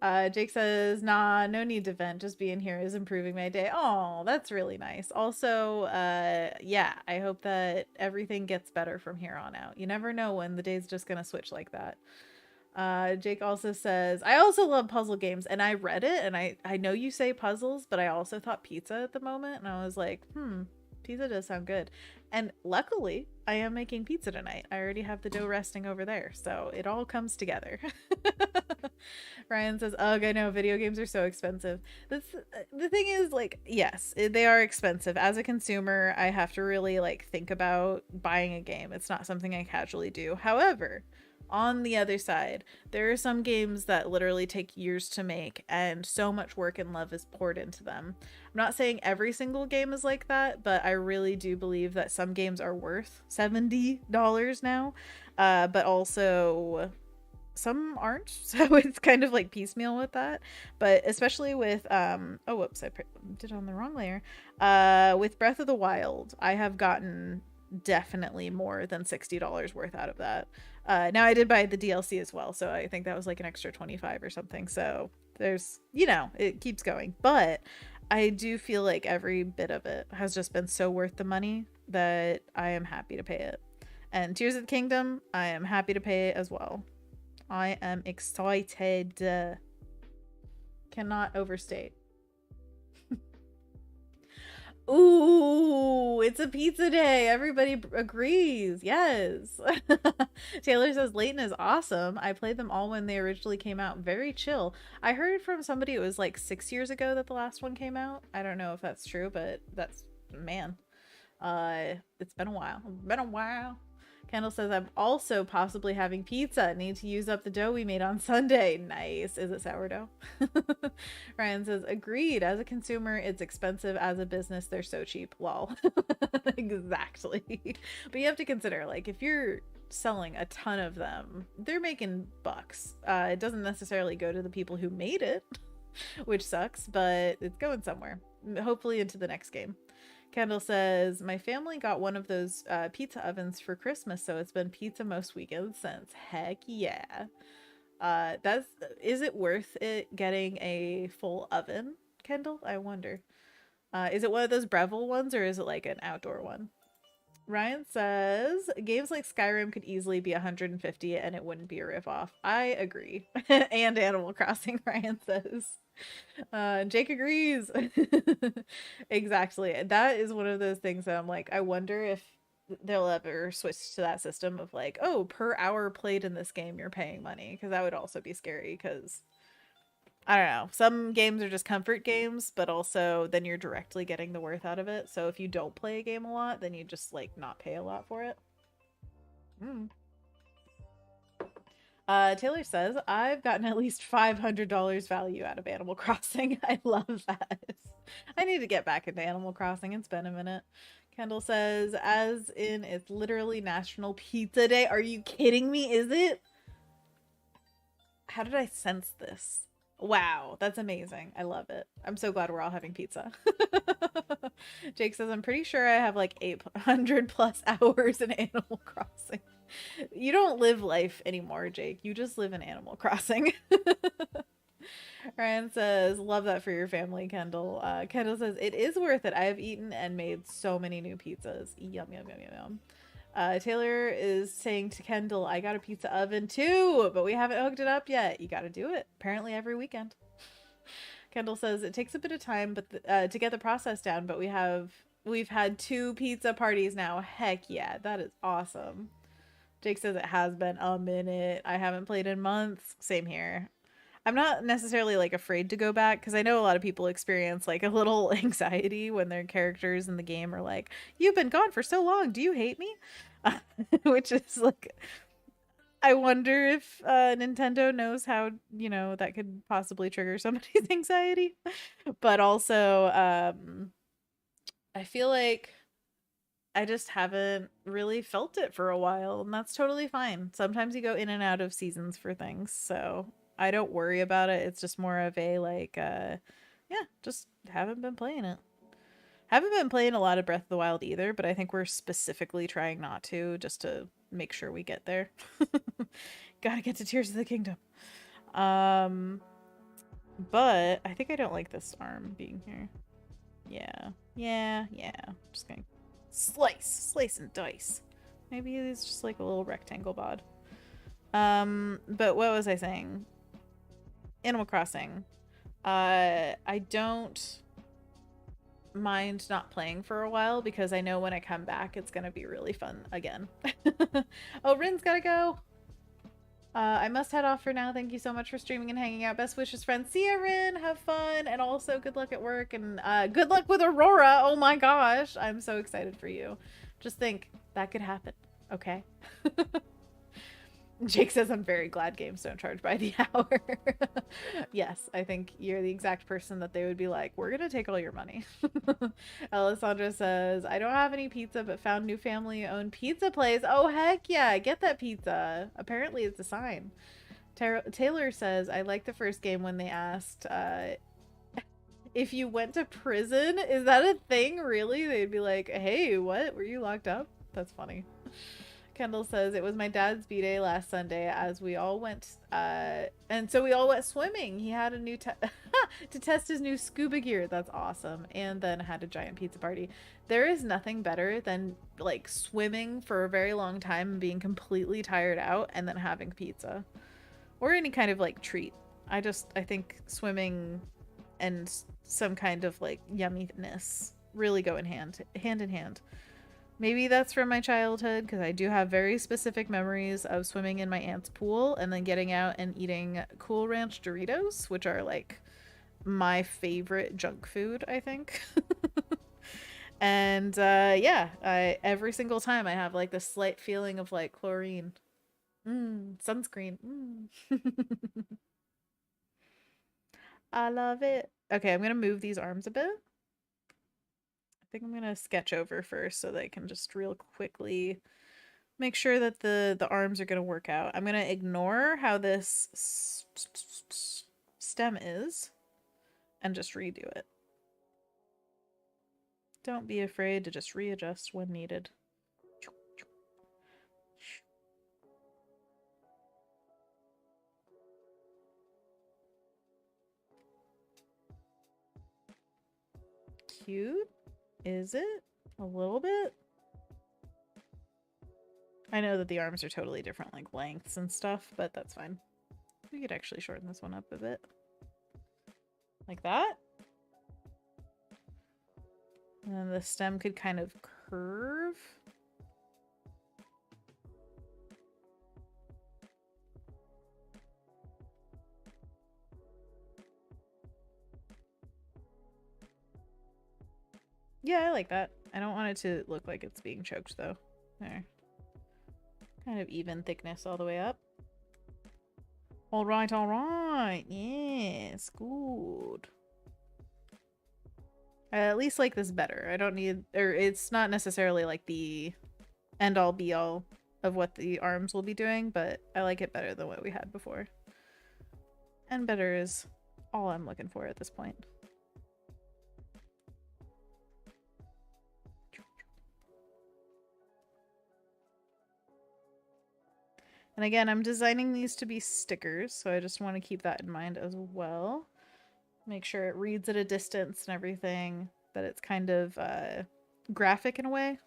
Jake says, nah, no need to vent. Just being here is improving my day. Oh, that's really nice. Also, yeah, I hope that everything gets better from here on out. You never know when the day's just gonna switch like that. Jake also says, I also love puzzle games, and I read it, and I know you say puzzles, but I also thought pizza at the moment, and I was like, pizza does sound good. And luckily, I am making pizza tonight. I already have the dough resting over there, so it all comes together. Ryan says, ugh, I know, video games are so expensive. The thing is, like, yes, they are expensive. As a consumer, I have to really, like, think about buying a game. It's not something I casually do. However, on the other side, there are some games that literally take years to make, and so much work and love is poured into them. I'm not saying every single game is like that, but I really do believe that some games are worth $70 now, but also some aren't. So it's kind of like piecemeal with that. But especially with oh, whoops, I did it on the wrong layer. With Breath of the Wild, I have gotten definitely more than $60 worth out of that. Now I did buy the DLC as well, so I think that was like an extra 25 or something. So there's, you know, it keeps going. But I do feel like every bit of it has just been so worth the money that I am happy to pay it. And Tears of the Kingdom, I am happy to pay it as well. I am excited. Cannot overstate. Ooh, it's a pizza day. Everybody agrees. Yes. Taylor says Layton is awesome. I played them all when they originally came out. Very chill. I heard from somebody it was like 6 years ago that the last one came out. I don't know if that's true, but that's, man. It's been a while. Been a while. Kendall says, I'm also possibly having pizza. Need to use up the dough we made on Sunday. Nice. Is it sourdough? Ryan says, agreed. As a consumer, it's expensive. As a business, they're so cheap. Lol. Exactly. But you have to consider, like, if you're selling a ton of them, they're making bucks. It doesn't necessarily go to the people who made it, which sucks, but it's going somewhere. Hopefully into the next game. Kendall says, my family got one of those pizza ovens for Christmas, so it's been pizza most weekends since. Heck yeah. Is it worth it getting a full oven, Kendall? I wonder. Is it one of those Breville ones, or is it like an outdoor one? Ryan says, games like Skyrim could easily be 150 and it wouldn't be a ripoff. I agree. And Animal Crossing, Ryan says. Jake agrees. Exactly. That is one of those things that I'm like, I wonder if they'll ever switch to that system of like, oh, per hour played in this game you're paying money, because that would also be scary, because I don't know, some games are just comfort games, but also then you're directly getting the worth out of it. So if you don't play a game a lot, then you just like not pay a lot for it. Taylor says, I've gotten at least $500 value out of Animal Crossing. I love that. I need to get back into Animal Crossing. It's been a minute. Kendall says, as in, it's literally National Pizza Day. Are you kidding me? Is it? How did I sense this? Wow, that's amazing. I love it. I'm so glad we're all having pizza. Jake says, I'm pretty sure I have like 800 plus hours in Animal Crossing. You don't live life anymore, Jake. You just live in Animal Crossing. Ryan says, love that for your family, Kendall. Kendall says, it is worth it. I have eaten and made so many new pizzas. Yum, yum, yum, yum, yum. Taylor is saying to Kendall, I got a pizza oven too, but we haven't hooked it up yet. You got to do it. Apparently every weekend. Kendall says, it takes a bit of time but to get the process down, but we've had 2 pizza parties now. Heck yeah, that is awesome. Jake says it has been a minute. I haven't played in months. Same here. I'm not necessarily like afraid to go back, because I know a lot of people experience like a little anxiety when their characters in the game are like, you've been gone for so long. Do you hate me? Which is like, I wonder if Nintendo knows how, you know, that could possibly trigger somebody's anxiety. But also, I feel like I just haven't really felt it for a while, and that's totally fine. Sometimes you go in and out of seasons for things, so I don't worry about it. It's just more of a like, yeah, just haven't been playing it. Haven't been playing a lot of Breath of the Wild either, but I think we're specifically trying not to, just to make sure we get there. Gotta get to Tears of the Kingdom. Um, but I think I don't like this arm being here. Yeah, yeah. Just gonna slice and dice. Maybe it's just like a little rectangle bod. But what was I saying? Animal Crossing. I don't mind not playing for a while because I know when I come back it's gonna be really fun again. Oh, Rin's gotta go. I must head off for now. Thank you so much for streaming and hanging out. Best wishes, friends. See ya, Rin. Have fun. And also good luck at work. And good luck with Aurora. Oh my gosh. I'm so excited for you. Just think, that could happen. Okay? Jake says, I'm very glad games don't charge by the hour. Yes, I think you're the exact person that they would be like, we're going to take all your money. Alessandra says, I don't have any pizza, but found new family-owned pizza place. Oh, heck yeah. Get that pizza. Apparently it's a sign. Taylor says, I like the first game when they asked if you went to prison. Is that a thing, really? They'd be like, hey, what? Were you locked up? That's funny. Kendall says, it was my dad's b-day last Sunday as we all went, and so we all went swimming. He had a new to test his new scuba gear. That's awesome. And then had a giant pizza party. There is nothing better than like swimming for a very long time and being completely tired out and then having pizza or any kind of like treat. I think swimming and some kind of like yumminess really go in hand in hand. Maybe that's from my childhood because I do have very specific memories of swimming in my aunt's pool and then getting out and eating Cool Ranch Doritos, which are like my favorite junk food, I think. And yeah, every single time I have like this slight feeling of like chlorine. Sunscreen. I love it. Okay, I'm gonna move these arms a bit. I think I'm gonna sketch over first so that I can just real quickly make sure that the arms are gonna work out. I'm gonna ignore how this stem is and just redo it. Don't be afraid to just readjust when needed. Cute? Is it? A little bit? I know that the arms are totally different, like lengths and stuff, but that's fine. We could actually shorten this one up a bit. Like that. And then the stem could kind of curve. Yeah, I like that. I don't want it to look like it's being choked though. There. Kind of even thickness all the way up. All right, all right. Yes, good. I at least like this better. I don't need, or it's not necessarily like the end all be all of what the arms will be doing, but I like it better than what we had before. And better is all I'm looking for at this point. And again, I'm designing these to be stickers, so I just want to keep that in mind as well. Make sure it reads at a distance and everything, that it's kind of graphic in a way.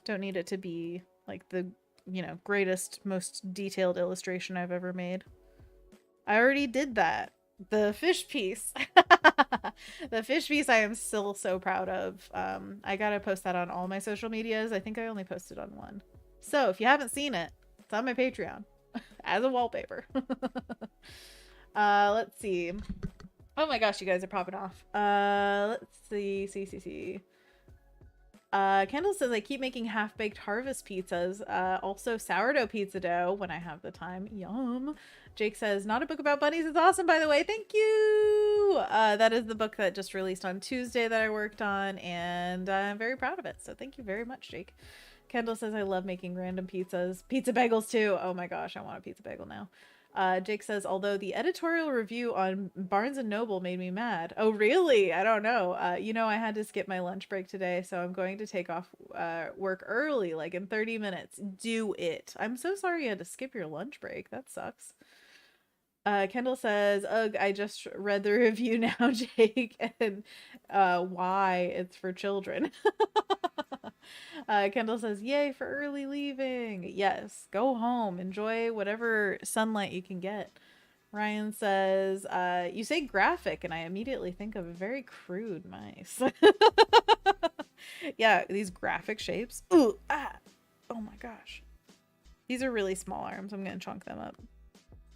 Don't need it to be like the, you know, greatest, most detailed illustration I've ever made. I already did that. The fish piece. The fish piece I am still so proud of. I gotta post that on all my social medias. I think I only posted on one. So if you haven't seen it, it's on my Patreon as a wallpaper. Let's see. Oh my gosh, you guys are popping off. Let's see. Kendall says, I keep making half-baked harvest pizzas. Also sourdough pizza dough when I have the time. Yum. Jake says, not a book about bunnies. It's awesome, by the way. Thank you. That is the book that just released on Tuesday that I worked on, and I'm very proud of it. So thank you very much, Jake. Kendall says, I love making random pizzas. Pizza bagels, too. Oh my gosh, I want a pizza bagel now. Jake says, although the editorial review on Barnes & Noble made me mad. Oh, really? I don't know. You know, I had to skip my lunch break today, so I'm going to take off work early, like in 30 minutes. Do it. I'm so sorry you had to skip your lunch break. That sucks. Kendall says, ugh, I just read the review now, Jake, and why it's for children. Kendall says, yay for early leaving. Yes, go home. Enjoy whatever sunlight you can get. Ryan says, you say graphic, and I immediately think of a very crude mice. Yeah, these graphic shapes. Ooh, ah. Oh my gosh. These are really small arms. I'm going to chunk them up.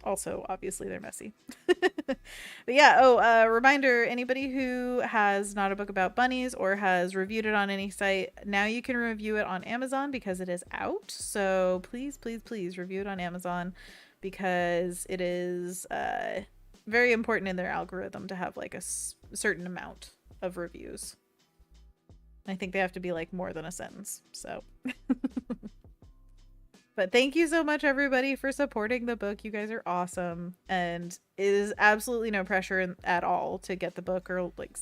Also, obviously, they're messy. But yeah, reminder, anybody who has not a book about bunnies or has reviewed it on any site, now you can review it on Amazon because it is out. So please, please, please review it on Amazon because it is very important in their algorithm to have like a certain amount of reviews. I think they have to be like more than a sentence. So... But thank you so much, everybody, for supporting the book. You guys are awesome. And it is absolutely no pressure at all to get the book or like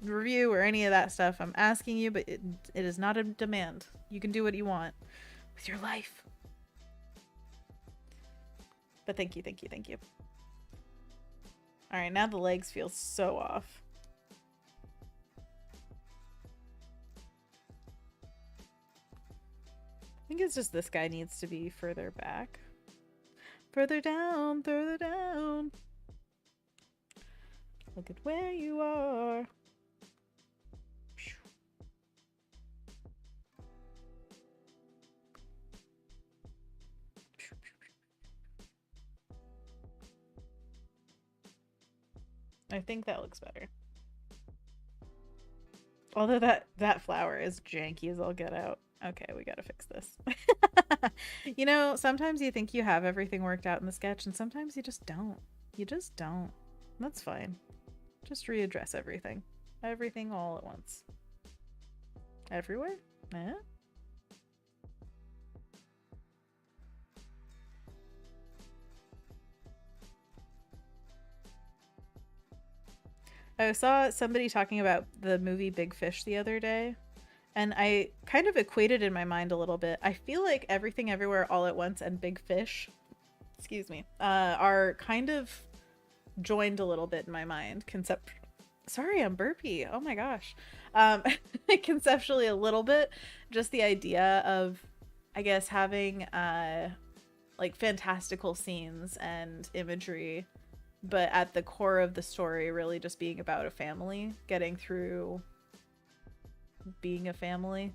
review or any of that stuff. I'm asking you, but it is not a demand. You can do what you want with your life. But thank you, thank you, thank you. All right, now the legs feel so off. I think it's just this guy needs to be further back. Further down, further down. Look at where you are. I think that looks better. Although that flower is janky as all get out. Okay, we gotta fix this. You know, sometimes you think you have everything worked out in the sketch, and sometimes you just don't. You just don't. That's fine. Just readdress everything. Everything all at once. Everywhere? Eh? I saw somebody talking about the movie Big Fish the other day, and I kind of equated in my mind a little bit. I feel like Everything Everywhere All at Once and Big Fish, excuse me, are kind of joined a little bit in my mind. Sorry, I'm burpy. Oh my gosh. Conceptually a little bit. Just the idea of, I guess, having like fantastical scenes and imagery, but at the core of the story really just being about a family getting through being a family.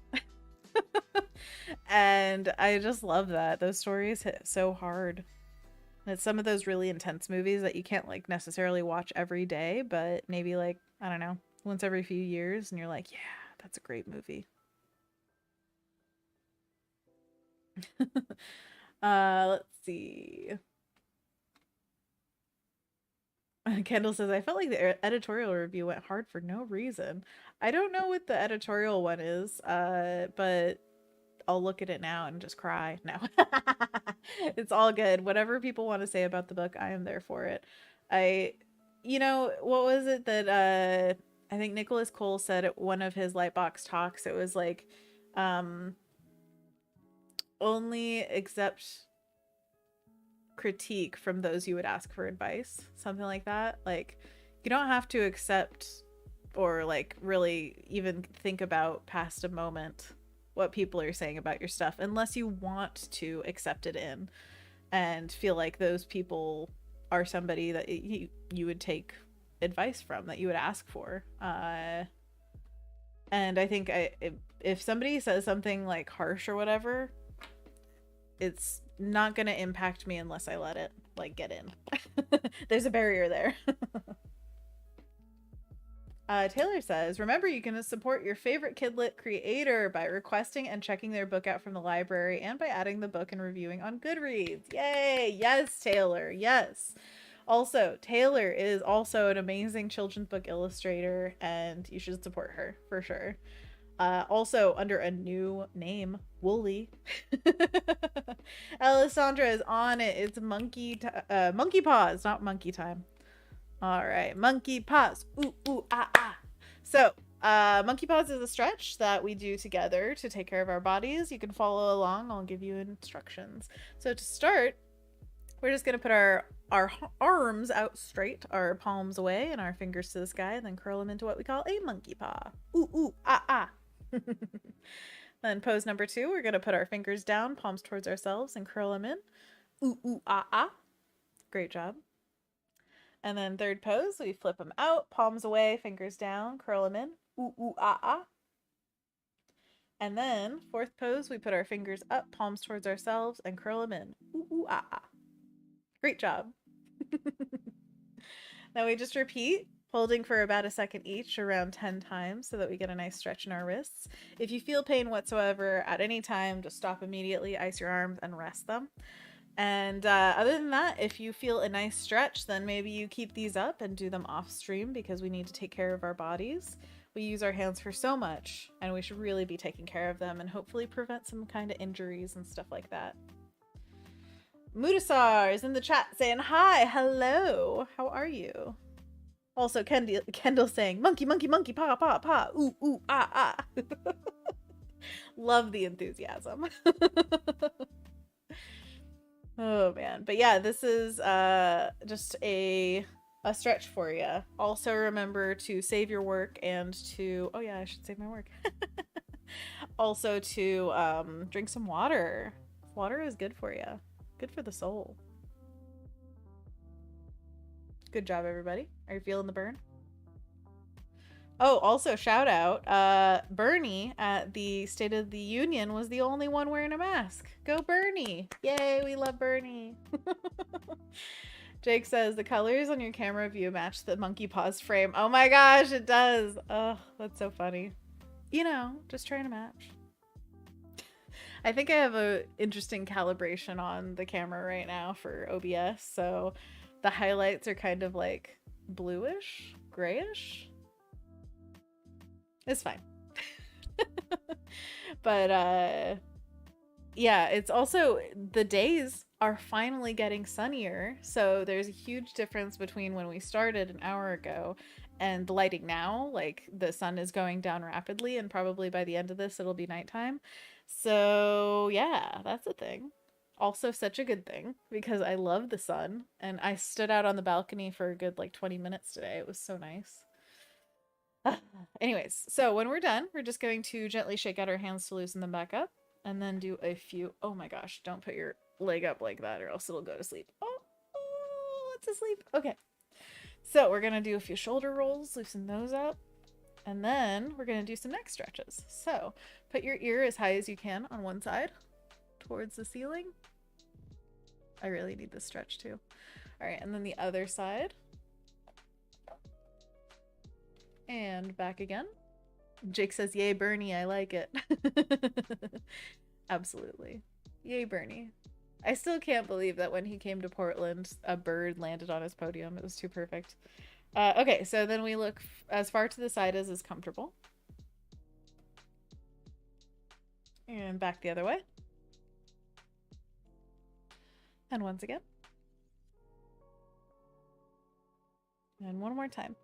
And I just love that. Those stories hit so hard. It's some of those really intense movies that you can't like necessarily watch every day, but maybe like, I don't know, once every few years, and you're like, yeah, that's a great movie. Let's see. Kendall says, I felt like the editorial review went hard for no reason. I don't know what the editorial one is, but I'll look at it now and just cry. No. It's all good. Whatever people want to say about the book, I am there for it. You know, what was it that I think Nicholas Cole said at one of his Lightbox talks? It was like, only accept critique from those you would ask for advice, something like that. Like, you don't have to accept or like really even think about past a moment what people are saying about your stuff unless you want to accept it in and feel like those people are somebody that you would take advice from, that you would ask for. And I think if somebody says something like harsh or whatever, it's not gonna impact me unless I let it like get in. There's a barrier there. Taylor says, remember you can support your favorite Kidlit creator by requesting and checking their book out from the library and by adding the book and reviewing on Goodreads. Yay! Yes, Taylor. Yes. Also, Taylor is also an amazing children's book illustrator, and you should support her for sure. Also, under a new name, Wooly. Alessandra is on it. It's monkey paws, not monkey time. All right, monkey paws. Ooh, ooh, ah, ah. So, monkey paws is a stretch that we do together to take care of our bodies. You can follow along. I'll give you instructions. So to start, we're just going to put our arms out straight, our palms away, and our fingers to the sky, and then curl them into what we call a monkey paw. Ooh, ooh, ah, ah. Then pose number 2, we're going to put our fingers down, palms towards ourselves, and curl them in. Ooh, ooh, ah, ah. Great job. And then third pose, we flip them out, palms away, fingers down, curl them in. Ooh, ooh, ah, ah. And then fourth pose, we put our fingers up, palms towards ourselves, and curl them in. Ooh, ooh, ah, ah. Great job. Now we just repeat, holding for about a second each, around 10 times, so that we get a nice stretch in our wrists. If you feel pain whatsoever at any time, just stop immediately, ice your arms, and rest them. And other than that, if you feel a nice stretch, then maybe you keep these up and do them off stream, because we need to take care of our bodies. We use our hands for so much, and we should really be taking care of them and hopefully prevent some kind of injuries and stuff like that. Mudasar is in the chat saying hi, hello, how are you? Also, Kendall saying monkey, monkey, monkey, paw, paw, paw, ooh, ooh, ah, ah. Love the enthusiasm. Oh man, but yeah, this is just a stretch for you. Also remember to save your work and to, oh yeah, I should save my work. Also to drink some water. Water is good for you. Good for the soul. Good job, everybody. Are you feeling the burn? Oh, also shout out, Bernie at the State of the Union was the only one wearing a mask. Go Bernie! Yay, we love Bernie. Jake says, the colors on your camera view match the monkey paws frame. Oh my gosh, it does. Oh, that's so funny. You know, just trying to match. I think I have a interesting calibration on the camera right now for OBS, so the highlights are kind of like bluish, grayish. It's fine. But yeah, it's also, the days are finally getting sunnier, so there's a huge difference between when we started an hour ago and the lighting now. Like, the sun is going down rapidly, and probably by the end of this it'll be nighttime. So yeah, that's a thing. Also such a good thing, because I love the sun, and I stood out on the balcony for a good like 20 minutes today. It was so nice. Anyways, so when we're done, we're just going to gently shake out our hands to loosen them back up, and then do a few, oh my gosh, don't put your leg up like that or else it'll go to sleep. Oh, it's asleep. Okay. So we're going to do a few shoulder rolls, loosen those up, and then we're going to do some neck stretches. So put your ear as high as you can on one side towards the ceiling. I really need this stretch too. All right, and then the other side. And back again. Jake says, yay, Bernie, I like it. Absolutely. Yay, Bernie. I still can't believe that when he came to Portland, a bird landed on his podium. It was too perfect. Okay, so then we look as far to the side as is comfortable. And back the other way. And once again. And one more time.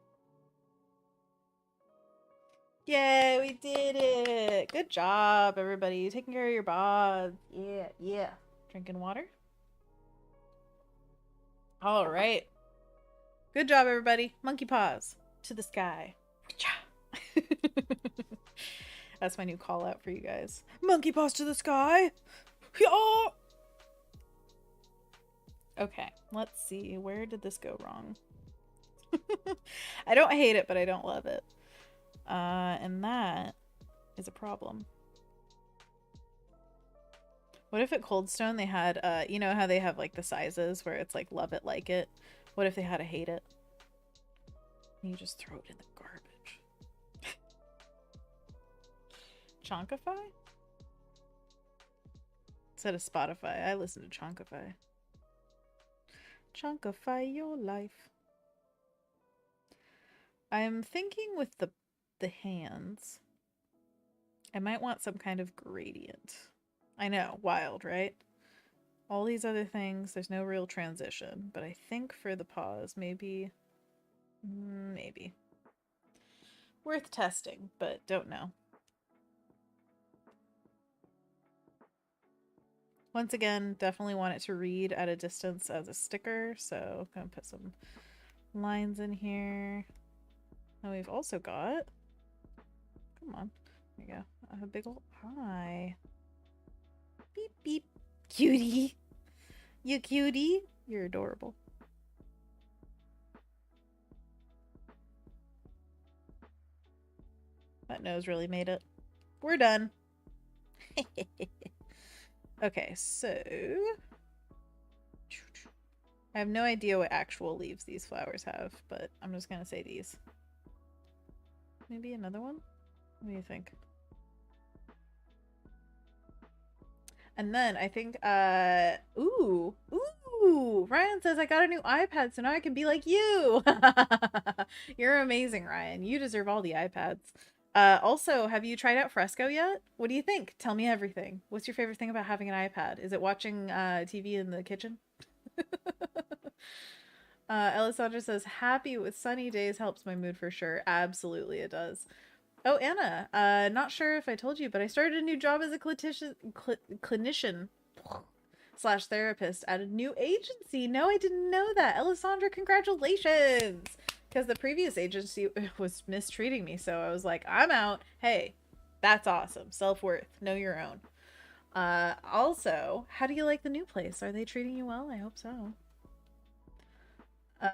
Yay, we did it! Good job, everybody. Taking care of your bod. Yeah, yeah. Drinking water. All right. Good job, everybody. Monkey paws to the sky. That's my new call out for you guys. Monkey paws to the sky. Okay, let's see. Where did this go wrong? I don't hate it, but I don't love it. And that is a problem. What if at Cold Stone they had, you know how they have like the sizes where it's like love it, like it? What if they had a hate it? And you just throw it in the garbage. Chonkify? Instead of Spotify, I listen to Chonkify. Chonkify your life. I'm thinking with the hands, I might want some kind of gradient. I know, wild, right? All these other things, there's no real transition, but I think for the pause, maybe. Worth testing, but don't know. Once again, definitely want it to read at a distance as a sticker, so I'm gonna put some lines in here. And we've also got, come on, there you go, a big ol' hi. Beep beep, cutie. You cutie, you're adorable. That nose really made it. We're done. Okay, so I have no idea what actual leaves these flowers have, but I'm just gonna say these. Maybe another one? What do you think? And then I think, ooh, Ryan says I got a new iPad, so now I can be like you. You're amazing, Ryan. You deserve all the iPads. Also, have you tried out Fresco yet? What do you think? Tell me everything. What's your favorite thing about having an iPad? Is it watching TV in the kitchen? Alessandra says, happy with sunny days helps my mood for sure. Absolutely, it does. Oh, Anna, not sure if I told you, but I started a new job as a clinician slash therapist at a new agency. No, I didn't know that. Alessandra, congratulations! Because the previous agency was mistreating me, so I was like, I'm out. Hey, that's awesome. Self-worth. Know your own. Also, how do you like the new place? Are they treating you well? I hope so.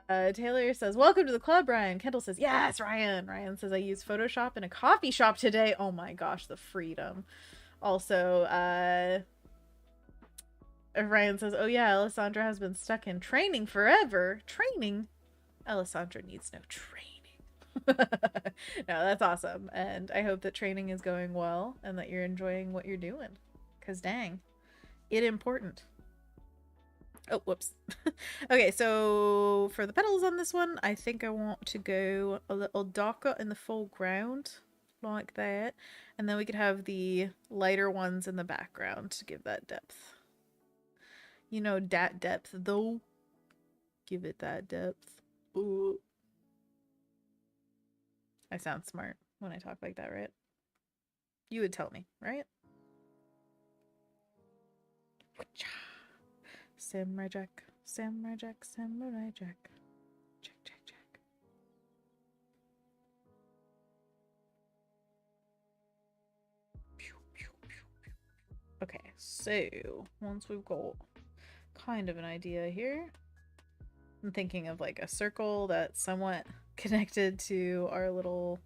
Taylor says, welcome to the club, Ryan. Kendall says, yes, Ryan. Ryan says, I used Photoshop in a coffee shop today. Oh my gosh, the freedom. Also, Ryan says, oh yeah, Alessandra has been stuck in training forever. Training? Alessandra needs no training. No, that's awesome. And I hope that training is going well and that you're enjoying what you're doing. Because dang, it important. Oh, whoops. Okay, so for the petals on this one, I think I want to go a little darker in the foreground, like that. And then we could have the lighter ones in the background to give that depth. You know, that depth, though. Give it that depth. Ooh. I sound smart when I talk like that, right? You would tell me, right? Samurai Jack, Samurai Jack, Samurai Jack. Jack, Jack, Jack. Okay, so once we've got kind of an idea here, I'm thinking of like a circle that's somewhat connected to our little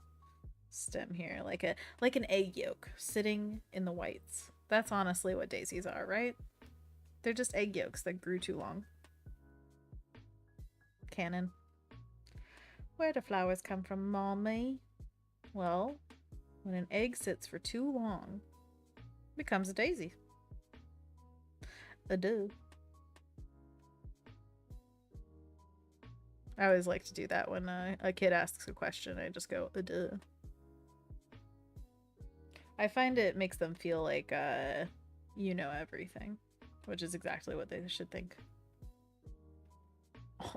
stem here, like an egg yolk sitting in the whites. That's honestly what daisies are, right? They're just egg yolks that grew too long. Canon. Where do flowers come from, mommy? Well, when an egg sits for too long, it becomes a daisy. A duh. I always like to do that when a kid asks a question. I just go, a duh. I find it makes them feel like you know everything, which is exactly what they should think.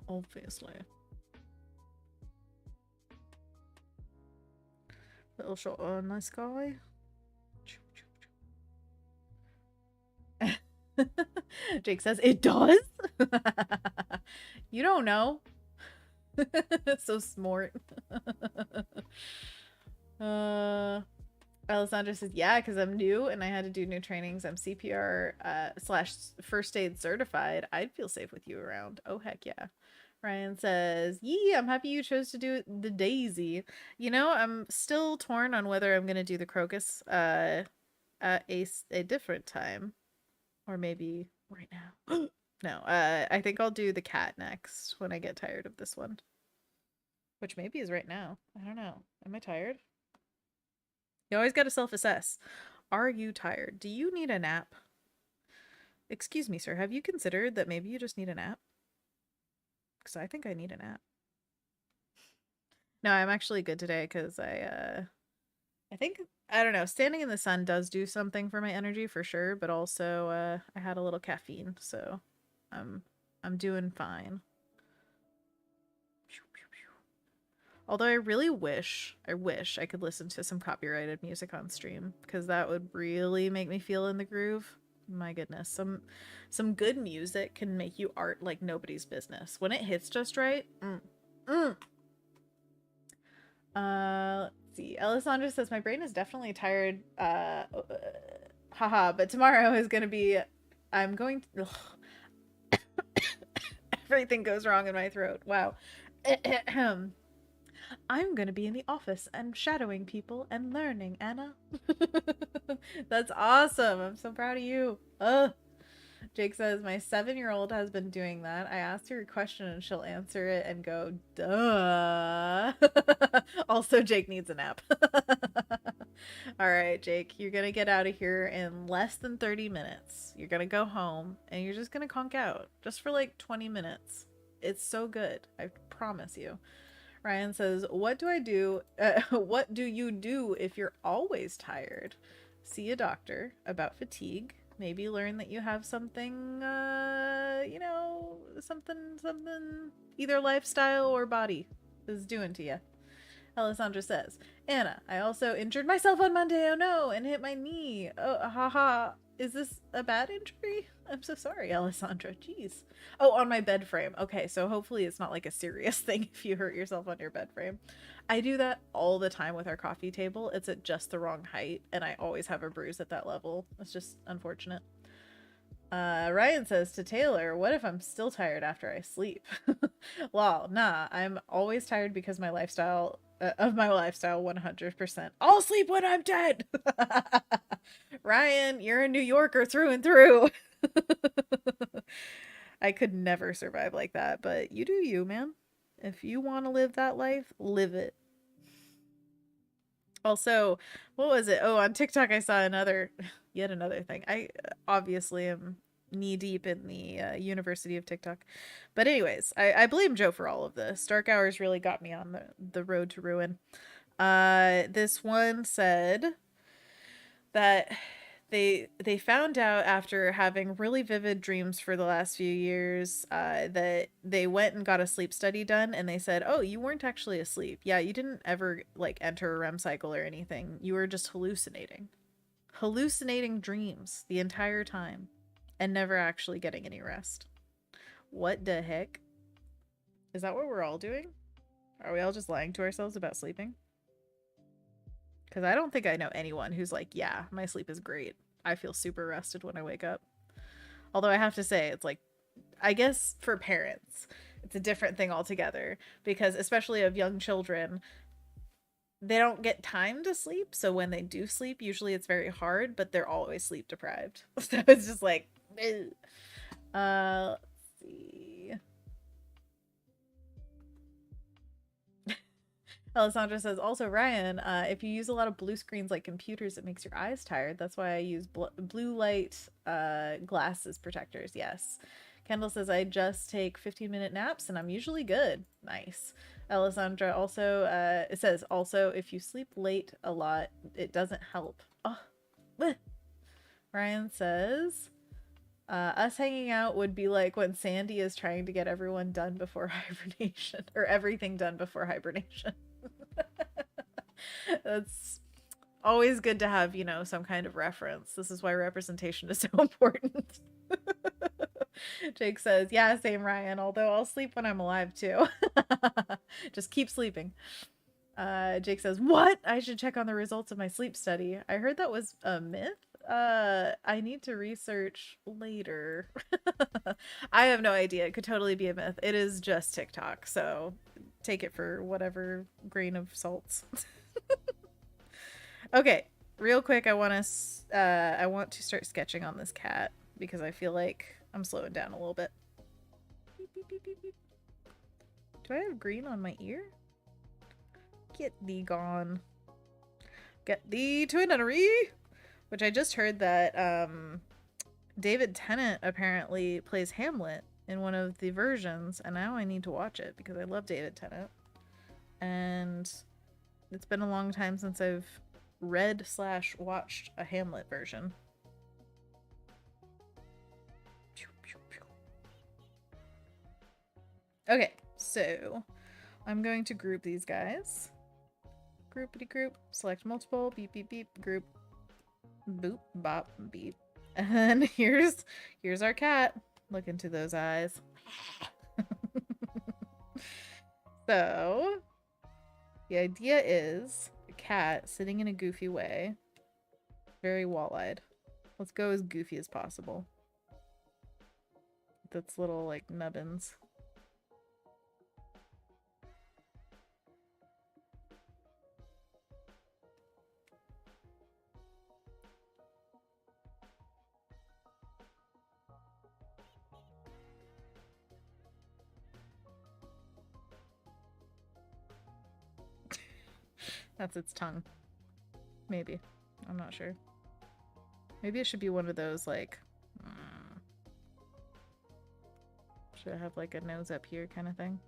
Obviously. Little shot on my sky. Jake says, it does? You don't know. So smart. Alessandra says, yeah, because I'm new and I had to do new trainings. I'm CPR slash first aid certified. I'd feel safe with you around. Oh, heck yeah. Ryan says, yeah, I'm happy you chose to do the daisy. You know, I'm still torn on whether I'm going to do the crocus at a different time. Or maybe right now. No, I think I'll do the cat next when I get tired of this one. Which maybe is right now. I don't know. Am I tired? You always got to self-assess. Are you tired? Do you need a nap? Excuse me, sir. Have you considered that maybe you just need a nap? Because I think I need a nap. No, I'm actually good today because I think, I don't know, standing in the sun does do something for my energy for sure, but also I had a little caffeine, so I'm I'm doing fine. Although I wish I could listen to some copyrighted music on stream because that would really make me feel in the groove. My goodness, some good music can make you art like nobody's business when it hits just right. Mm. Let's see. Alessandra says my brain is definitely tired. Haha. But tomorrow is gonna be. I'm going. To, everything goes wrong in my throat. Wow. I'm gonna be in the office and shadowing people and learning, Anna. That's awesome. I'm so proud of you. Ugh. Jake says, my 7-year-old has been doing that. I asked her a question and she'll answer it and go, duh. Also, Jake needs a nap. All right, Jake, you're going to get out of here in less than 30 minutes. You're going to go home and you're just going to conk out just for like 20 minutes. It's so good. I promise you. Ryan says, what do I do? What do you do if you're always tired? See a doctor about fatigue. Maybe learn that you have something, something, either lifestyle or body is doing to you. Alessandra says, Anna, I also injured myself on Monday, oh no, and hit my knee. Oh, haha. Is this a bad injury? I'm so sorry, Alessandra. Jeez. Oh, on my bed frame. Okay, so hopefully it's not like a serious thing if you hurt yourself on your bed frame. I do that all the time with our coffee table. It's at just the wrong height, and I always have a bruise at that level. It's just unfortunate. Ryan says to Taylor, what if I'm still tired after I sleep? Well, nah, I'm always tired because my lifestyle, 100%. I'll sleep when I'm dead. Ryan, you're a New Yorker through and through. I could never survive like that, but you do you, man. If you want to live that life, live it. Also, what was it? Oh, on TikTok I saw yet another thing. I obviously am knee deep in the University of TikTok. But anyways, I blame Joe for all of this. Dark Hours really got me on the road to ruin. This one said that they found out after having really vivid dreams for the last few years that they went and got a sleep study done, and they said, oh, you weren't actually asleep. Yeah, you didn't ever like enter a REM cycle or anything. You were just hallucinating dreams the entire time and never actually getting any rest. What the heck? Is that what we're all doing? Are we all just lying to ourselves about sleeping? Because I don't think I know anyone who's like, yeah, my sleep is great. I feel super rested when I wake up. Although I have to say, it's like, I guess for parents, it's a different thing altogether. Because especially of young children, they don't get time to sleep. So when they do sleep, usually it's very hard, but they're always sleep deprived. So it's just like, let's see. Alessandra says, also, Ryan, if you use a lot of blue screens like computers, it makes your eyes tired. That's why I use blue light glasses protectors. Yes. Kendall says, I just take 15-minute naps and I'm usually good. Nice. Alessandra also, it says, also, if you sleep late a lot, it doesn't help. Oh, bleh. Ryan says, us hanging out would be like when Sandy is trying to get everyone done before hibernation, or everything done before hibernation. That's always good to have, some kind of reference. This is why representation is so important. Jake says, yeah, same, Ryan, although I'll sleep when I'm alive too. Just keep sleeping. Jake says, what? I should check on the results of my sleep study. I heard that was a myth. I need to research later. I have no idea. It could totally be a myth. It is just TikTok, so take it for whatever grain of salts. Okay, real quick, I want to start sketching on this cat because I feel like I'm slowing down a little bit. Beep, beep, beep, beep, beep. Do I have green on my ear? Get thee gone. Get thee to a nunnery! Which I just heard that David Tennant apparently plays Hamlet in one of the versions, and now I need to watch it because I love David Tennant. And it's been a long time since I've read/watched a Hamlet version. Okay, so I'm going to group these guys. Groupity group, select multiple, beep beep beep, group, boop, bop, beep. And here's our cat. Look into those eyes. So the idea is a cat sitting in a goofy way. Very wall-eyed. Let's go as goofy as possible. That's little, like, nubbins. That's its tongue. Maybe. I'm not sure. Maybe it should be one of those, like... should I have, like, a nose up here kind of thing?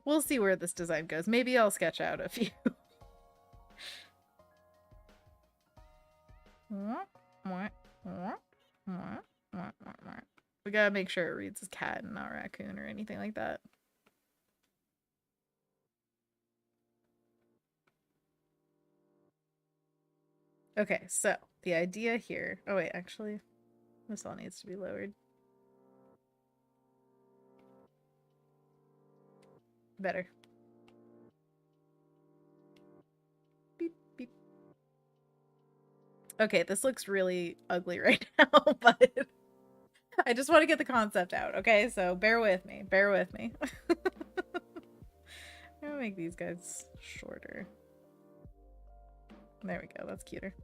We'll see where this design goes. Maybe I'll sketch out a few. We gotta make sure it reads as cat and not raccoon or anything like that. Okay, so the idea here... Oh wait, actually, this all needs to be lowered. Better. Beep, beep. Okay, this looks really ugly right now, but I just want to get the concept out, okay? So bear with me. Bear with me. I'm gonna make these guys shorter. There we go. That's cuter.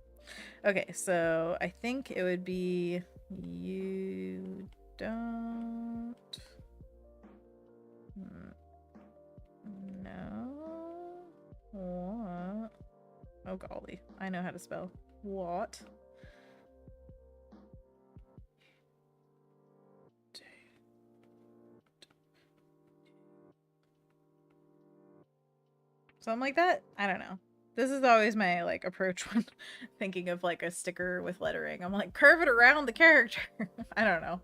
Okay, so I think it would be you don't know what. Oh golly, I know how to spell what. Something like that? I don't know. This is always my, like, approach when thinking of, like, a sticker with lettering. I'm like, curve it around the character. I don't know.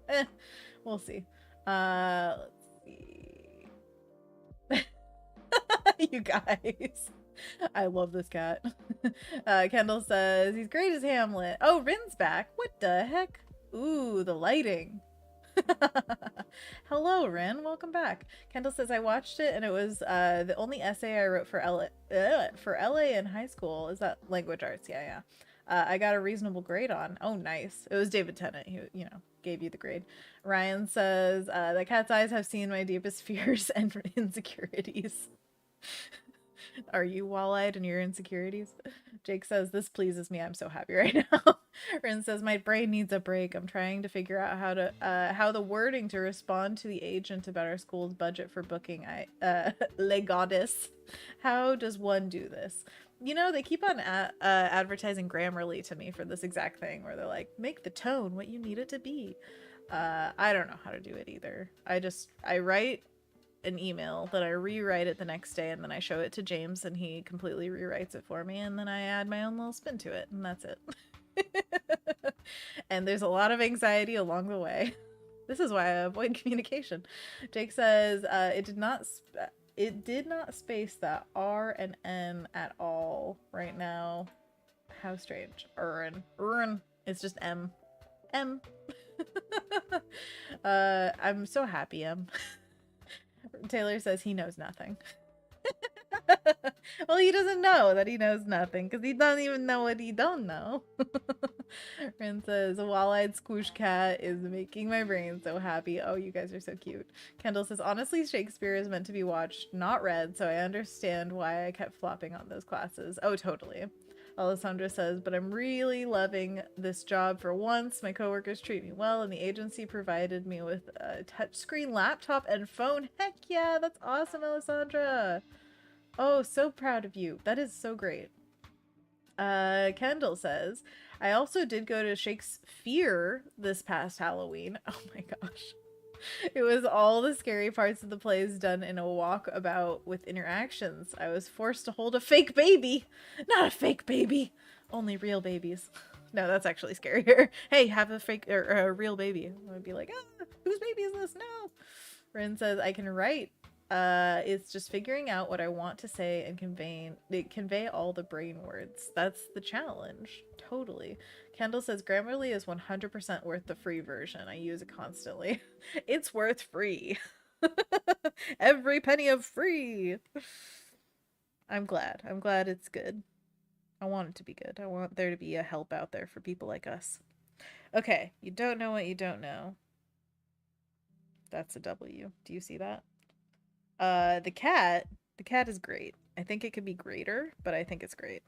We'll see. Let's see. You guys. I love this cat. Kendall says, he's great as Hamlet. Oh, Rin's back. What the heck? Ooh, the lighting. Hello, Rin. Welcome back. Kendall says, I watched it and it was the only essay I wrote for LA in high school. Is that language arts? Yeah, yeah. I got a reasonable grade on. Oh, nice. It was David Tennant who, you know, gave you the grade. Ryan says, the cat's eyes have seen my deepest fears and insecurities. Are you wall-eyed in your insecurities? Jake says, this pleases me. I'm so happy right now. Rin says, my brain needs a break. I'm trying to figure out how the wording to respond to the agent about our school's budget for booking. Le Goddess. How does one do this? You know, they keep on advertising Grammarly to me for this exact thing where they're like, make the tone what you need it to be. I don't know how to do it either. I write an email that I rewrite it the next day and then I show it to James and he completely rewrites it for me and then I add my own little spin to it and that's it. And there's a lot of anxiety along the way. This is why I avoid communication. Jake says it did not space that R and N at all right now. How strange. Urin. It's just M. I'm so happy, M. Taylor says he knows nothing. Well, he doesn't know that he knows nothing because he doesn't even know what he don't know. Rin says, a wall-eyed squoosh cat is making my brain so happy. Oh, you guys are so cute. Kendall says, honestly, Shakespeare is meant to be watched, not read, so I understand why I kept flopping on those classes. Oh, totally. Alessandra says, but I'm really loving this job for once. My coworkers treat me well, and the agency provided me with a touchscreen laptop and phone. Heck yeah, that's awesome, Alessandra. Oh, so proud of you. That is so great. Kendall says, I also did go to Shakespeare this past Halloween. Oh my gosh. It was all the scary parts of the plays done in a walkabout with interactions. I was forced to hold a fake baby. Not a fake baby. Only real babies. No, that's actually scarier. Hey, have a fake or a real baby. I would be like, ah, whose baby is this? No. Rin says, I can write. It's just figuring out what I want to say and convey all the brain words. That's the challenge. Totally. Kendall says Grammarly is 100% worth the free version. I use it constantly. It's worth free. Every penny of free. I'm glad. I'm glad it's good. I want it to be good. I want there to be a help out there for people like us. Okay, you don't know what you don't know. That's a W. Do you see that? The cat is great. I think it could be greater, but I think it's great.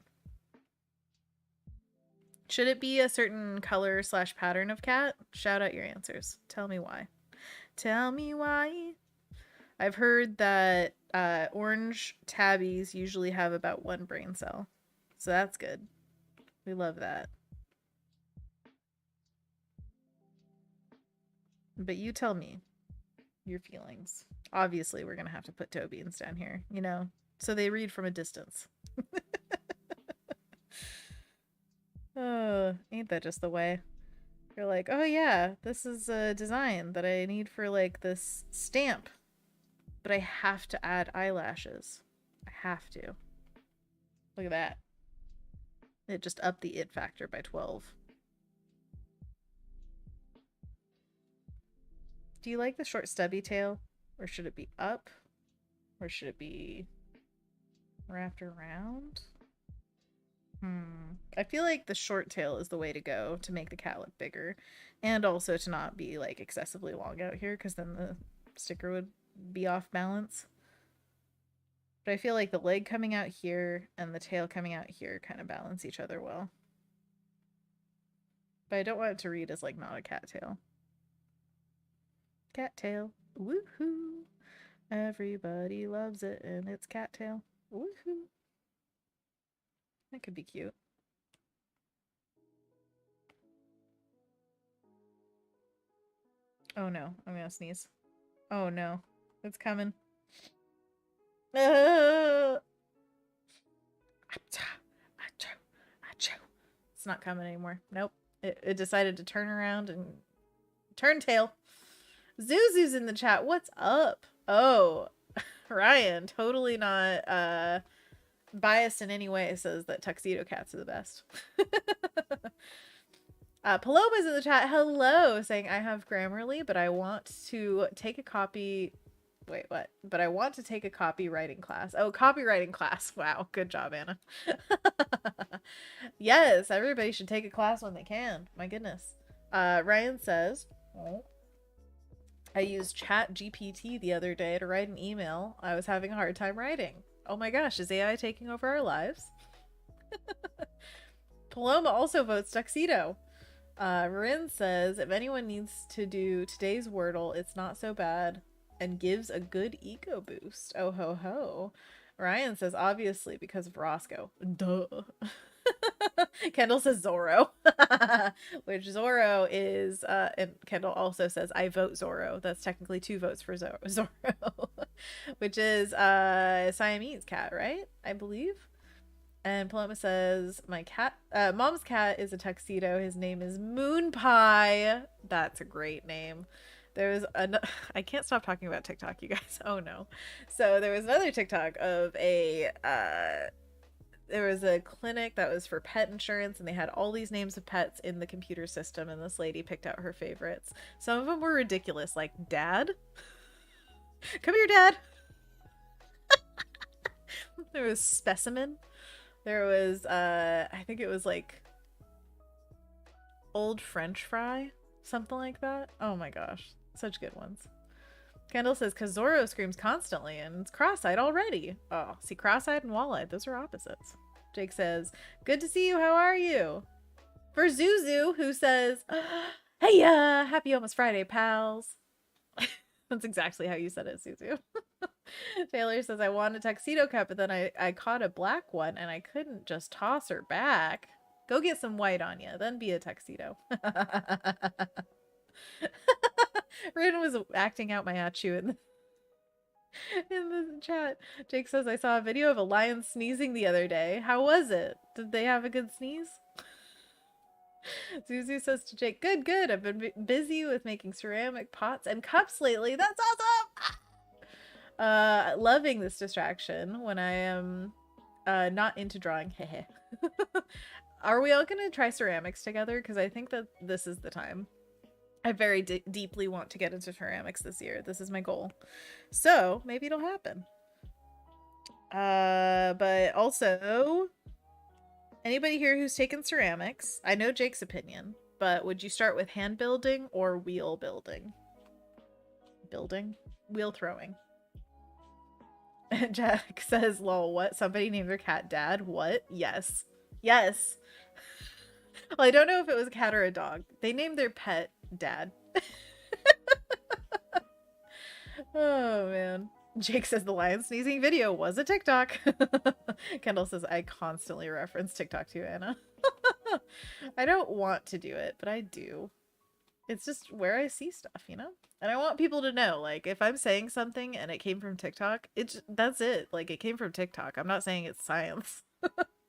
Should it be a certain color / pattern of cat? Shout out your answers. Tell me why. Tell me why. I've heard that orange tabbies usually have about 1 brain cell. So that's good. We love that. But you tell me your feelings. Obviously, we're going to have to put toe beans down here, you know, so they read from a distance. Oh, ain't that just the way? You're like, oh yeah, this is a design that I need for like this stamp, but I have to add eyelashes. I have to. Look at that. It just upped the it factor by 12. Do you like the short stubby tail? Or should it be up? Or should it be wrapped around? I feel like the short tail is the way to go to make the cat look bigger. And also to not be like excessively long out here, because then the sticker would be off balance. But I feel like the leg coming out here and the tail coming out here kind of balance each other well. But I don't want it to read as like not a cat tail. Cat tail. Woohoo! Everybody loves it, and it's cat tail. Woohoo! That could be cute. Oh no, I'm gonna sneeze. Oh no, it's coming. It's not coming anymore. Nope. It decided to turn around and turn tail. Zuzu's in the chat. What's up? Oh, Ryan, totally not biased in any way, says that tuxedo cats are the best. Paloma's in the chat. Hello, saying I have Grammarly, but I want to take a copy. Wait, what? But I want to take a copywriting class. Oh, copywriting class. Wow, good job, Anna. Yes, everybody should take a class when they can. My goodness. Ryan says, I used Chat GPT the other day to write an email I was having a hard time writing. Oh my gosh, is AI taking over our lives? Paloma also votes tuxedo. Marin says, if anyone needs to do today's Wordle, it's not so bad and gives a good ego boost. Oh ho ho. Ryan says, obviously because of Roscoe. Duh. Kendall says Zorro. Which Zorro is, and Kendall also says, I vote Zorro. That's technically 2 votes for Zorro. Which is Siamese cat, right? I believe. And Paloma says, my cat, mom's cat is a tuxedo. His name is Moon Pie. That's a great name. There's I can't stop talking about TikTok, you guys. Oh no. So there was another TikTok of there was a clinic that was for pet insurance, and they had all these names of pets in the computer system, and this lady picked out her favorites. Some of them were ridiculous, like Dad. Come here, Dad. There was Specimen. There was I think it was like Old French Fry, something like that. Oh my gosh, such good ones. Kendall says, cause Zorro screams constantly and it's cross-eyed already. Oh, see, cross-eyed and wall-eyed, those are opposites. Jake says, good to see you. How are you? For Zuzu, who says, hey, happy almost Friday, pals. That's exactly how you said it, Zuzu. Taylor says, I want a tuxedo cut, but then I caught a black one and I couldn't just toss her back. Go get some white on you, then be a tuxedo. Rin was acting out my Achu in the chat. Jake says, I saw a video of a lion sneezing the other day. How was it? Did they have a good sneeze? Zuzu says to Jake, good. I've been busy with making ceramic pots and cups lately. That's awesome! Loving this distraction when I am not into drawing. Are we all gonna try ceramics together? Because I think that this is the time. I very deeply want to get into ceramics this year. This is my goal. So maybe it'll happen. But also, anybody here who's taken ceramics, I know Jake's opinion, but would you start with hand building or wheel building? Wheel throwing. Jack says, lol, what? Somebody named their cat Dad? What? Yes. Yes. Well, I don't know if it was a cat or a dog. They named their pet Dad. Oh, man. Jake says the lion sneezing video was a TikTok. Kendall says, I constantly reference TikTok to you, Anna. I don't want to do it, but I do. It's just where I see stuff, you know? And I want people to know, like, if I'm saying something and it came from TikTok, that's it. Like, it came from TikTok. I'm not saying it's science.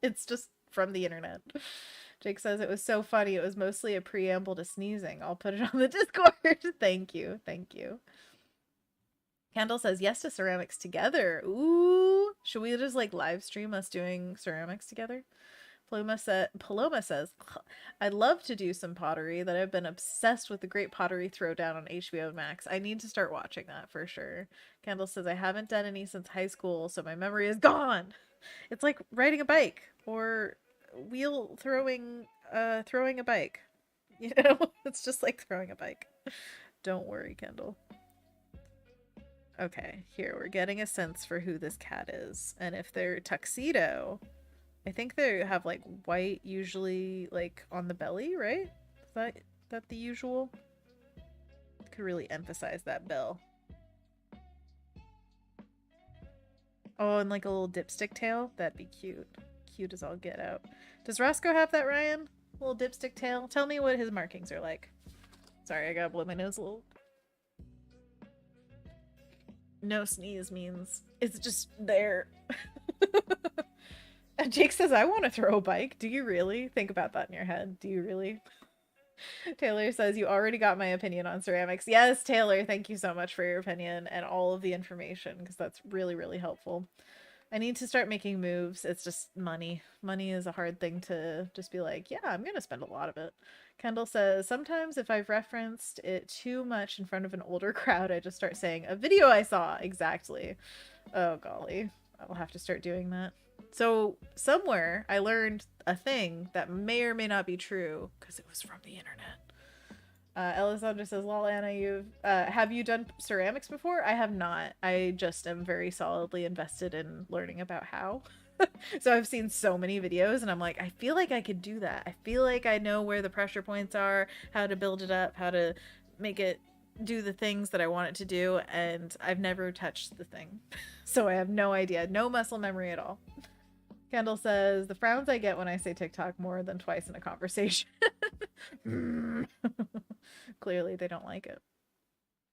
It's just from the internet. Jake says it was so funny. It was mostly a preamble to sneezing. I'll put it on the Discord. Thank you. Thank you. Kendall says yes to ceramics together. Ooh. Should we just like live stream us doing ceramics together? Paloma says, I'd love to do some pottery. That I've been obsessed with the Great Pottery Throwdown on HBO Max. I need to start watching that for sure. Kendall says, I haven't done any since high school, so my memory is gone. It's like riding a bike or wheel throwing a bike. You know, it's just like throwing a bike. Don't worry, Kendall. Okay, here we're getting a sense for who this cat is. And if they're tuxedo, I think they have like white usually like on the belly, right? Is that the usual? Could really emphasize that bell. Oh, and like a little dipstick tail? That'd be cute. Cute as all get out. Does Roscoe have that, Ryan? Little dipstick tail? Tell me what his markings are like. Sorry, I gotta blow my nose a little. No sneeze means it's just there. And Jake says, I want to throw a bike. Do you really? Think about that in your head. Do you really? Taylor says, you already got my opinion on ceramics. Yes, Taylor, thank you so much for your opinion and all of the information, because that's really, really helpful. I need to start making moves. It's just money. Money is a hard thing to just be like, yeah, I'm going to spend a lot of it. Kendall says, sometimes if I've referenced it too much in front of an older crowd, I just start saying, a video I saw. Exactly. Oh, golly. I'll have to start doing that. So somewhere I learned a thing that may or may not be true because it was from the internet. Elisandra says, lol, Anna, have you done ceramics before? I have not. I just am very solidly invested in learning about how. So I've seen so many videos and I'm like, I feel like I could do that. I feel like I know where the pressure points are, how to build it up, how to make it do the things that I want it to do, and I've never touched the thing. So I have no idea. No muscle memory at all. Kendall says, the frowns I get when I say TikTok more than twice in a conversation. Clearly they don't like it.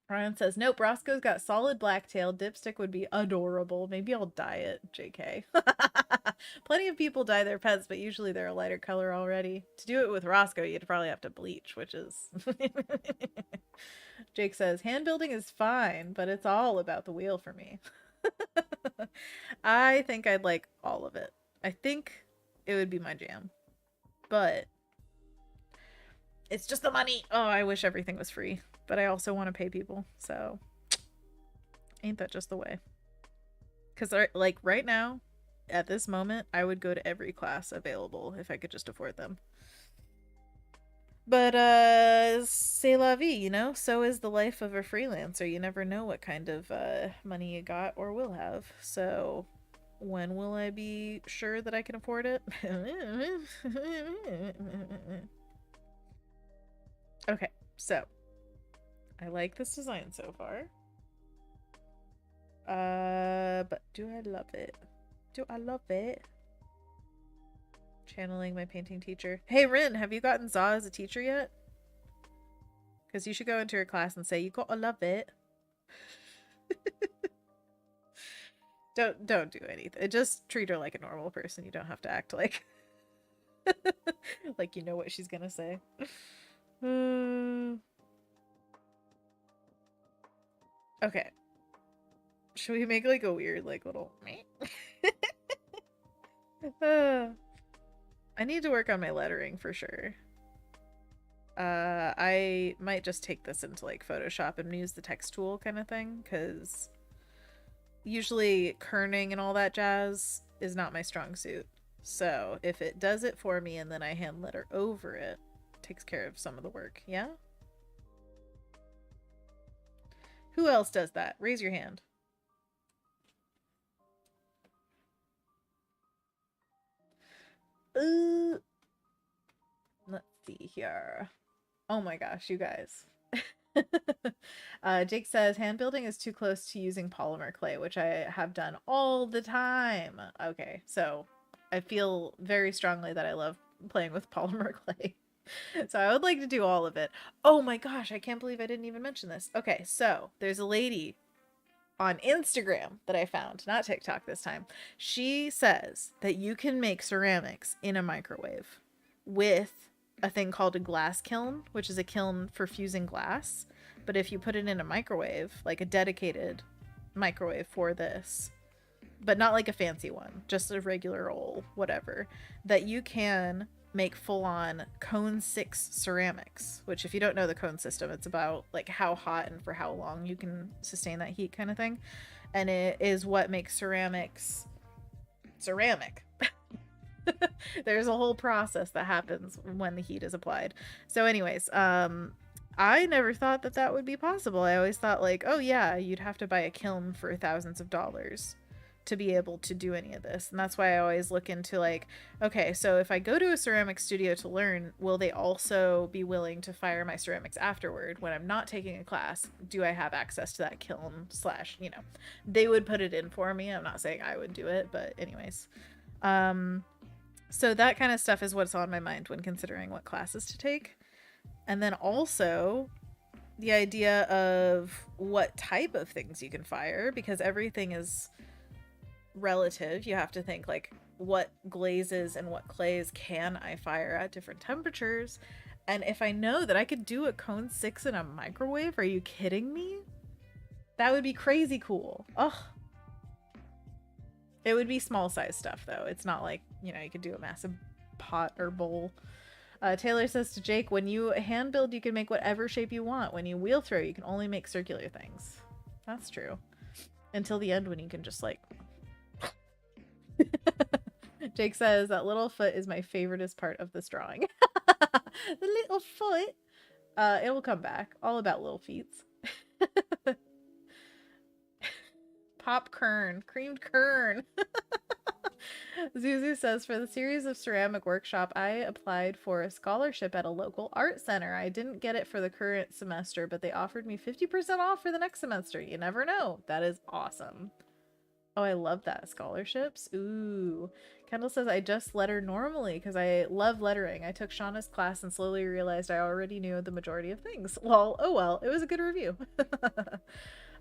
Ryan says, nope, Roscoe's got solid black tail. Dipstick would be adorable. Maybe I'll dye it, JK. Plenty of people dye their pets, but usually they're a lighter color already. To do it with Roscoe, you'd probably have to bleach, which is... Jake says, hand building is fine, but it's all about the wheel for me. I think I'd like all of it. I think it would be my jam. But it's just the money. Oh, I wish everything was free. But I also want to pay people. So ain't that just the way? Because like right now, at this moment, I would go to every class available if I could just afford them. But c'est la vie, you know? So is the life of a freelancer. You never know what kind of money you got or will have. So When will I be sure that I can afford it? Okay, so I like this design so far. But do I love it? Do I love it? Channeling my painting teacher. Hey, Rin, have you gotten Za as a teacher yet? Because you should go into her class and say, you gotta love it. Don't do anything. Just treat her like a normal person. You don't have to act like like you know what she's gonna say. Okay. Should we make like a weird like little I need to work on my lettering for sure. I might just take this into like Photoshop and use the text tool kind of thing, because usually kerning and all that jazz is not my strong suit. So if it does it for me and then I hand letter over it, takes care of some of the work. Yeah? Who else does that? Raise your hand. Let's see here. Oh my gosh, you guys. Jake says hand building is too close to using polymer clay, which I have done all the time. Okay, so I feel very strongly that I love playing with polymer clay. So I would like to do all of it. Oh my gosh, I can't believe I didn't even mention this. Okay, so there's a lady on Instagram that I found, not TikTok this time. She says that you can make ceramics in a microwave with a thing called a glass kiln, which is a kiln for fusing glass. But if you put it in a microwave, like a dedicated microwave for this, but not like a fancy one, just a regular old whatever, that you can make full-on cone 6 ceramics, which if you don't know the cone system, it's about like how hot and for how long you can sustain that heat kind of thing. And it is what makes ceramics ceramic. There's a whole process that happens when the heat is applied. So anyways, I never thought that that would be possible. I always thought like, oh yeah, you'd have to buy a kiln for thousands of dollars to be able to do any of this. And that's why I always look into like, okay, so if I go to a ceramic studio to learn, will they also be willing to fire my ceramics afterward when I'm not taking a class? Do I have access to that kiln slash, you know, they would put it in for me. I'm not saying I would do it, but anyways. So that kind of stuff is what's on my mind when considering what classes to take. And then also the idea of what type of things you can fire, because everything is relative. You have to think like, what glazes and what clays can I fire at different temperatures? And if I know that I could do a cone 6 in a microwave, are you kidding me? That would be crazy cool. Ugh. It would be small size stuff though. It's not like, you know, you could do a massive pot or bowl. Taylor says to Jake, when you hand build, you can make whatever shape you want. When you wheel throw, you can only make circular things. That's true. Until the end when you can just like... Jake says, that little foot is my favoriteest part of this drawing. The little foot. It will come back. All about little feet. Pop kern. Creamed kern. Zuzu says, for the series of ceramic workshop, I applied for a scholarship at a local art center. I didn't get it for the current semester, but they offered me 50% off for the next semester. You never know. That is awesome. Oh, I love that. Scholarships. Ooh. Kendall says, I just letter normally because I love lettering. I took Shauna's class and slowly realized I already knew the majority of things. Well, oh well. It was a good review.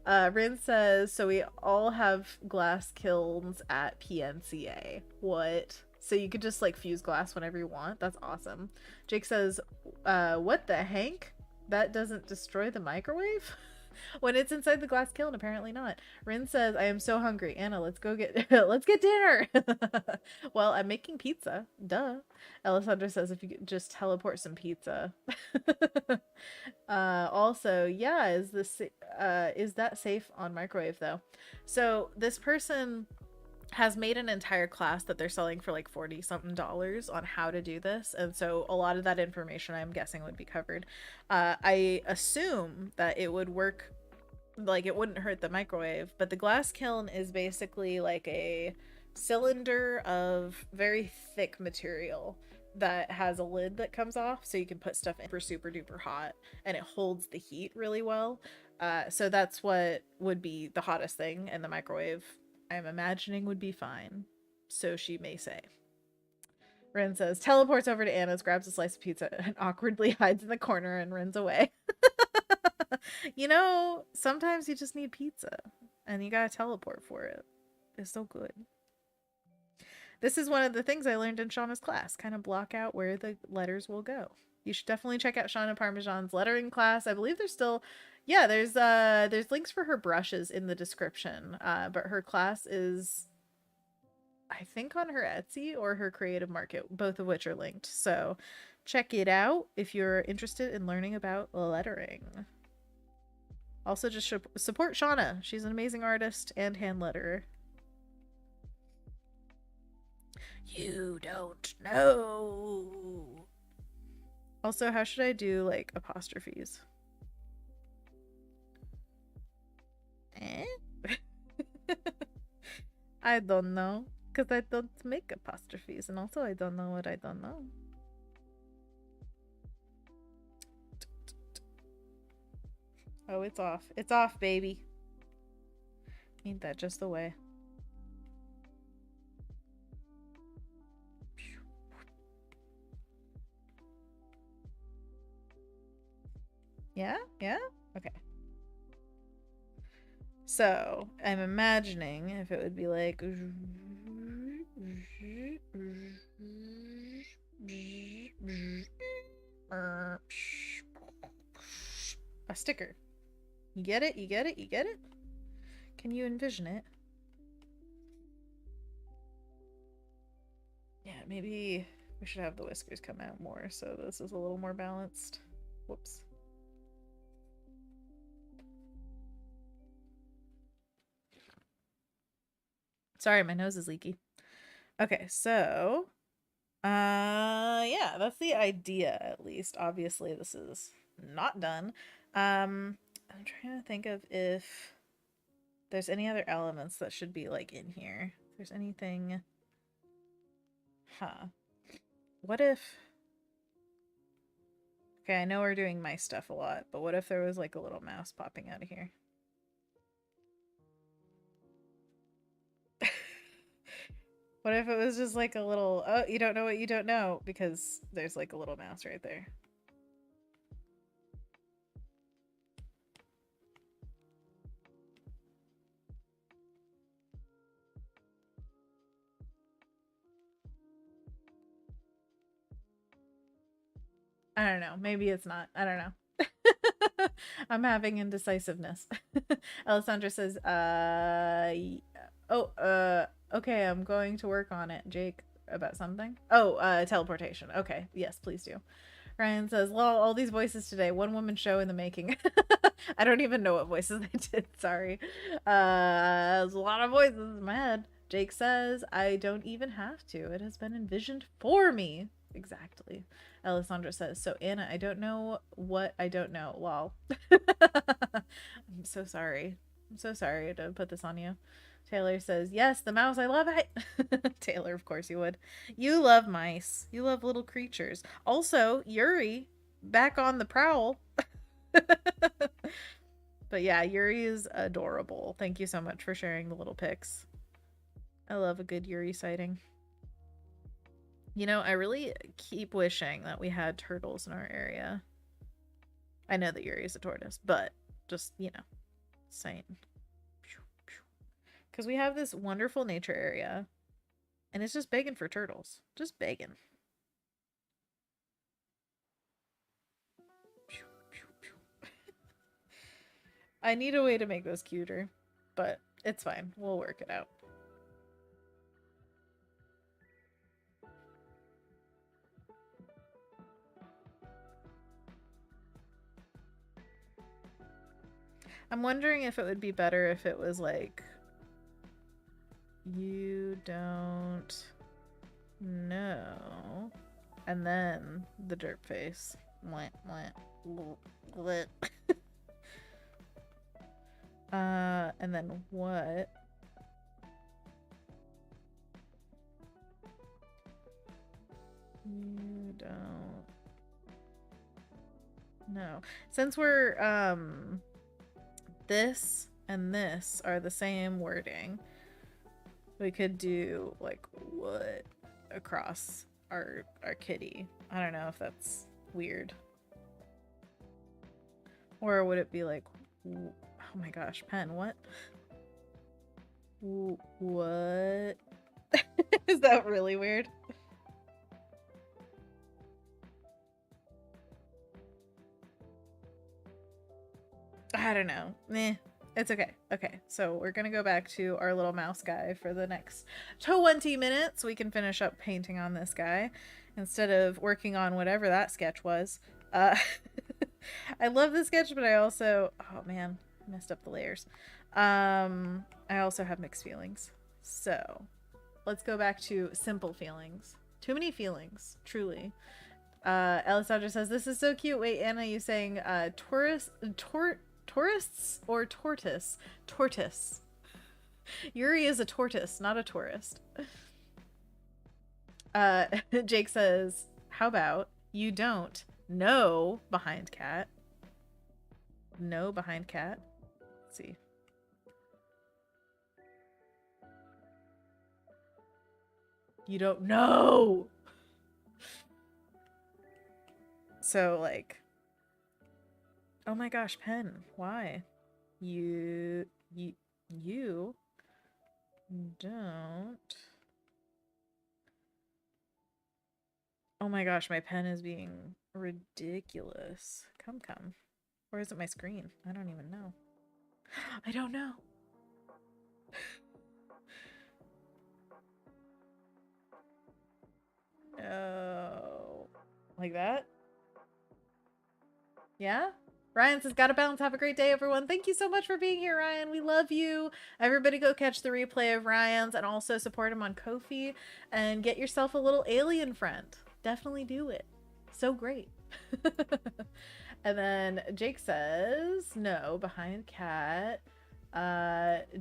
Rin says, so we all have glass kilns at PNCA. What? So you could just like fuse glass whenever you want? That's awesome. Jake says, what the hank? That doesn't destroy the microwave? When it's inside the glass kiln, apparently not. Rin says, I am so hungry. Anna, let's go get let's get dinner. Well, I'm making pizza. Duh. Alessandra says, if you could just teleport some pizza. Also, yeah, is that safe on microwave though? So this person has made an entire class that they're selling for like $40 something on how to do this, and so a lot of that information I'm guessing would be covered. I assume that it would work, like it wouldn't hurt the microwave, but the glass kiln is basically like a cylinder of very thick material that has a lid that comes off so you can put stuff in super duper hot and it holds the heat really well. So that's what would be the hottest thing, and the microwave, I'm imagining, would be fine. So she may say. Ren says, teleports over to Anna's, grabs a slice of pizza, and awkwardly hides in the corner and runs away. You know, sometimes you just need pizza, and you gotta teleport for it. It's so good. This is one of the things I learned in Shauna's class. Kind of block out where the letters will go. You should definitely check out Shauna Parmesan's lettering class. I believe there's still, yeah, there's links for her brushes in the description. But her class is, I think, on her Etsy or her Creative Market, both of which are linked. So check it out if you're interested in learning about lettering. Also, just support Shauna. She's an amazing artist and hand letterer. You don't know. Also, how should I do, like, apostrophes? I don't know. Because I don't make apostrophes. And also, I don't know what I don't know. Oh, it's off. It's off, baby. Ain't that just the way? Yeah? Yeah? Okay. So, I'm imagining if it would be like... a sticker. You get it? You get it? You get it? Can you envision it? Yeah, maybe we should have the whiskers come out more so this is a little more balanced. Whoops. Sorry, my nose is leaky. Okay, so yeah, that's the idea, at least. Obviously, this is not done. I'm trying to think of if there's any other elements that should be, like, in here. If there's anything... Huh. What if... Okay, I know we're doing mice stuff a lot, but what if there was, like, a little mouse popping out of here? What if it was just like a little, oh, you don't know what you don't know, because there's like a little mouse right there. I don't know. Maybe it's not. I don't know. I'm having indecisiveness. Alessandra says, okay, I'm going to work on it. Jake, about something? Oh, teleportation. Okay. Yes, please do. Ryan says, well, all these voices today. One woman show in the making. I don't even know what voices I did. Sorry. There's a lot of voices in my head. Jake says, I don't even have to. It has been envisioned for me. Exactly. Alessandra says, so Anna, I don't know what I don't know. Lol. I'm so sorry. I'm so sorry to put this on you. Taylor says, yes, the mouse, I love it. Taylor, of course you would. You love mice. You love little creatures. Also, Yuri, back on the prowl. But yeah, Yuri is adorable. Thank you so much for sharing the little pics. I love a good Yuri sighting. You know, I really keep wishing that we had turtles in our area. I know that Yuri is a tortoise, but just, you know, saying. Because we have this wonderful nature area, and it's just begging for turtles. Just begging. I need a way to make those cuter, but it's fine. We'll work it out. I'm wondering if it would be better if it was like, you don't know, and then the derp face. And then what? You don't know. Since we're, this and this are the same wording, we could do, like, what across our kitty. I don't know if that's weird. Or would it be like, oh my gosh, pen, what? What? Is that really weird? I don't know. Meh. It's okay. Okay, so we're gonna go back to our little mouse guy for the next 20 minutes. We can finish up painting on this guy instead of working on whatever that sketch was. I love this sketch, but I also, oh man, messed up the layers. I also have mixed feelings. So let's go back to simple feelings. Too many feelings, truly. Alessandra says, this is so cute. Wait, Anna, you saying tourists or tortoise? Tortoise. Yuri is a tortoise, not a tourist. Jake says, how about you don't know behind cat? No behind cat. Let's see. You don't know. So like, oh my gosh, pen, why? You don't. Oh my gosh, my pen is being ridiculous. Come. Or is it my screen? I don't even know. I don't know. No. Like that? Yeah? Ryan says, gotta bounce. Have a great day, everyone. Thank you so much for being here, Ryan. We love you. Everybody go catch the replay of Ryan's and also support him on Ko-fi and get yourself a little alien friend. Definitely do it. So great. And then Jake says, no, behind cat.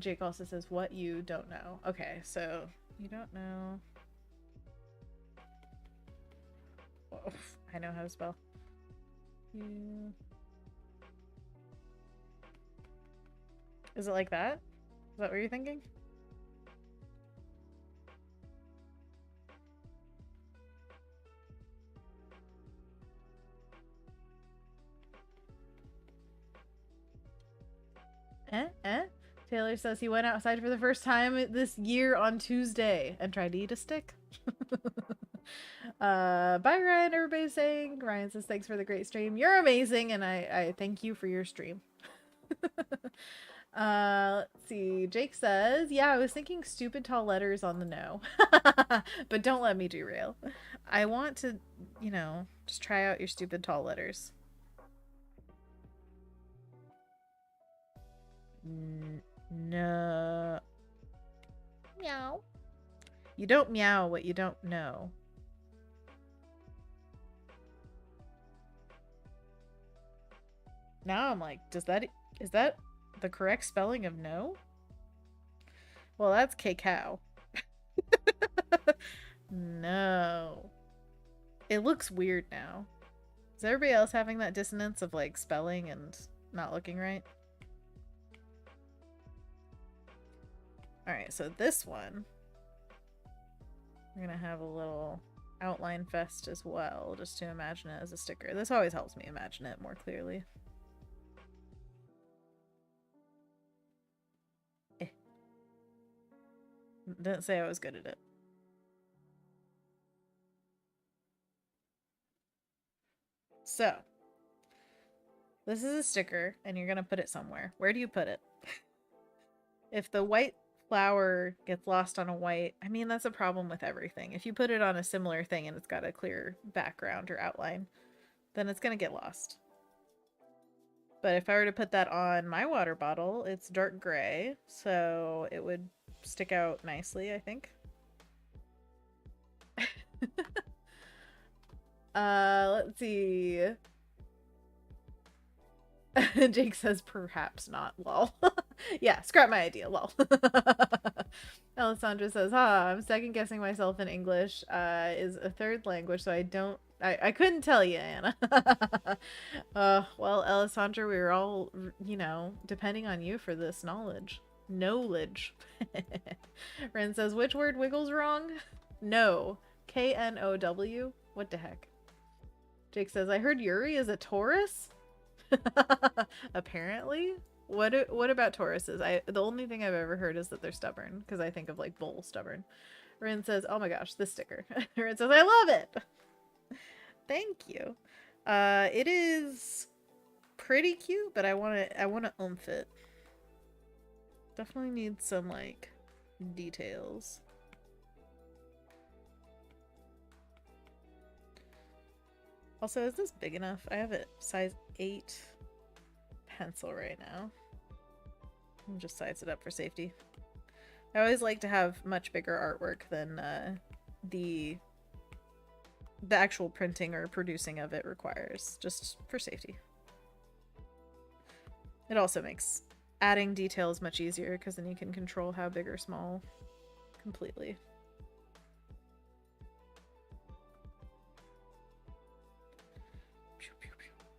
Jake also says, what you don't know. Okay, so you don't know. Oh, I know how to spell. You... Is it like that? Is that what you're thinking? Taylor says he went outside for the first time this year on Tuesday and tried to eat a stick. Bye, Ryan. Everybody's saying. Ryan says, thanks for the great stream. You're amazing, and I thank you for your stream. Let's see. Jake says, yeah, I was thinking stupid tall letters on the no. But don't let me derail. I want to, you know, just try out your stupid tall letters. No. Meow. You don't meow what you don't know. Now I'm like, is that the correct spelling of no? Well, that's cacao. No. It looks weird now. Is everybody else having that dissonance of like spelling and not looking right? Alright, so this one, we're gonna have a little outline fest as well, just to imagine it as a sticker. This always helps me imagine it more clearly. Didn't say I was good at it. So, this is a sticker, and you're gonna put it somewhere. Where do you put it? If the white flower gets lost on a white, I mean, that's a problem with everything. If you put it on a similar thing and it's got a clear background or outline, then it's gonna get lost. But if I were to put that on my water bottle, it's dark gray, so it would stick out nicely, I think. Let's see. Jake says perhaps not, lol. Yeah, scrap my idea, lol. Alessandra says, I'm second guessing myself in English is a third language, so I couldn't tell you, Anna. Well, Alessandra, we were all, depending on you for this knowledge. Knowledge. Ren says, which word wiggles wrong? No. K-N-O-W? What the heck? Jake says, I heard Yuri is a Taurus? Apparently. What about Tauruses? The only thing I've ever heard is that they're stubborn, because I think of like bull stubborn. Rin says, oh my gosh, this sticker. Rin says, I love it. Thank you. It is pretty cute, but I wanna oomph it. Definitely need some like details. Also, is this big enough? I have a size 8 pencil right now. I'll just size it up for safety. I always like to have much bigger artwork than the actual printing or producing of it requires, just for safety. It also makes adding details much easier because then you can control how big or small completely.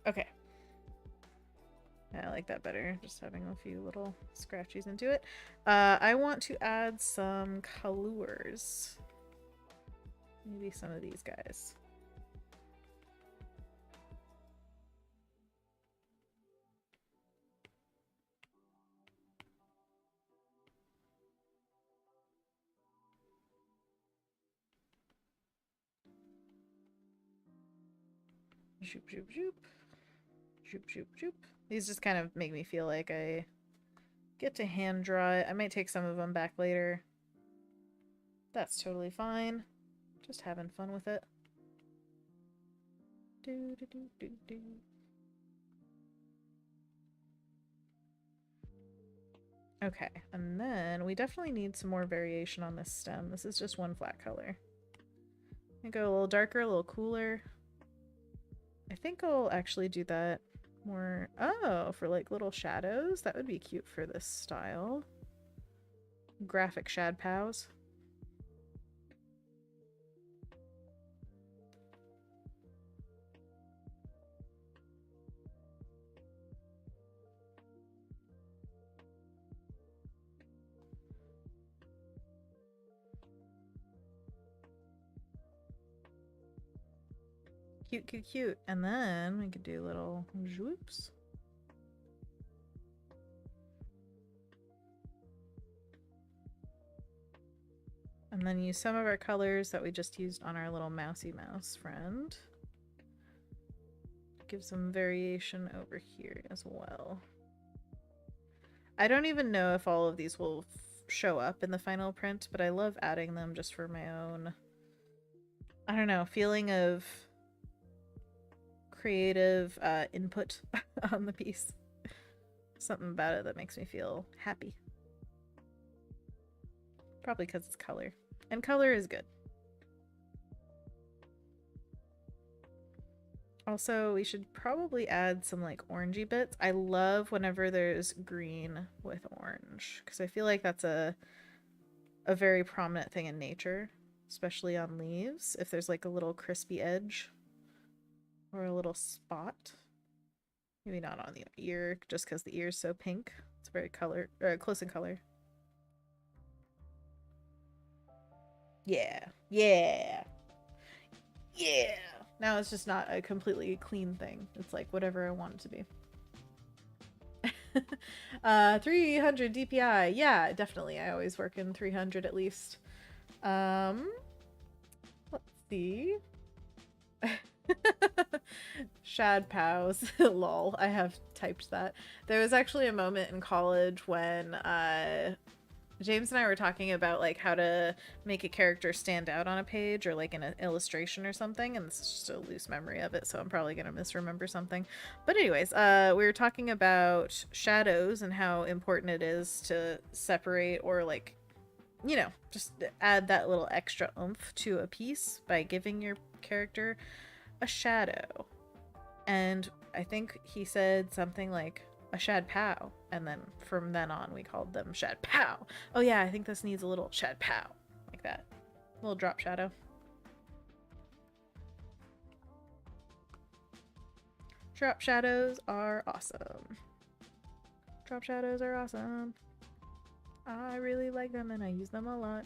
Okay. I like that better, just having a few little scratchies into it. I want to add some colors. Maybe some of these guys. Zoop, zoop, zoop. Zoop, zoop, zoop. These just kind of make me feel like I get to hand draw it. I might take some of them back later. That's totally fine. Just having fun with it. Do, do, do, do, do. Okay, and then we definitely need some more variation on this stem. This is just one flat color. I go a little darker, a little cooler. I think I'll actually do that more. Oh, for like little shadows. That would be cute for this style. Graphic shad pows. Cute, cute, cute. And then we could do little zwoops. And then use some of our colors that we just used on our little mousy mouse friend. Give some variation over here as well. I don't even know if all of these will show up in the final print, but I love adding them just for my own, I don't know, feeling of creative input on the piece. Something about it that makes me feel happy. Probably because it's color. And color is good. Also, we should probably add some like orangey bits. I love whenever there's green with orange, because I feel like that's a very prominent thing in nature, especially on leaves. If there's like a little crispy edge or a little spot. Maybe not on the ear, just because the ear is so pink. It's very close in color. Yeah. Yeah. Yeah. Now it's just not a completely clean thing. It's like whatever I want it to be. 300 DPI. Yeah, definitely. I always work in 300 at least. Let's see. Shad pows. Lol. I have typed that. There was actually a moment in college when James and I were talking about like how to make a character stand out on a page or like in an illustration or something, and this is just a loose memory of it, so I'm probably gonna misremember something. But anyways, we were talking about shadows and how important it is to separate or like, you know, just add that little extra oomph to a piece by giving your character a shadow. And I think he said something like a shad pow, and then from then on we called them shad pow. Oh yeah, I think this needs a little shad pow, like that. A little drop shadow. Drop shadows are awesome. Drop shadows are awesome. I really like them and I use them a lot.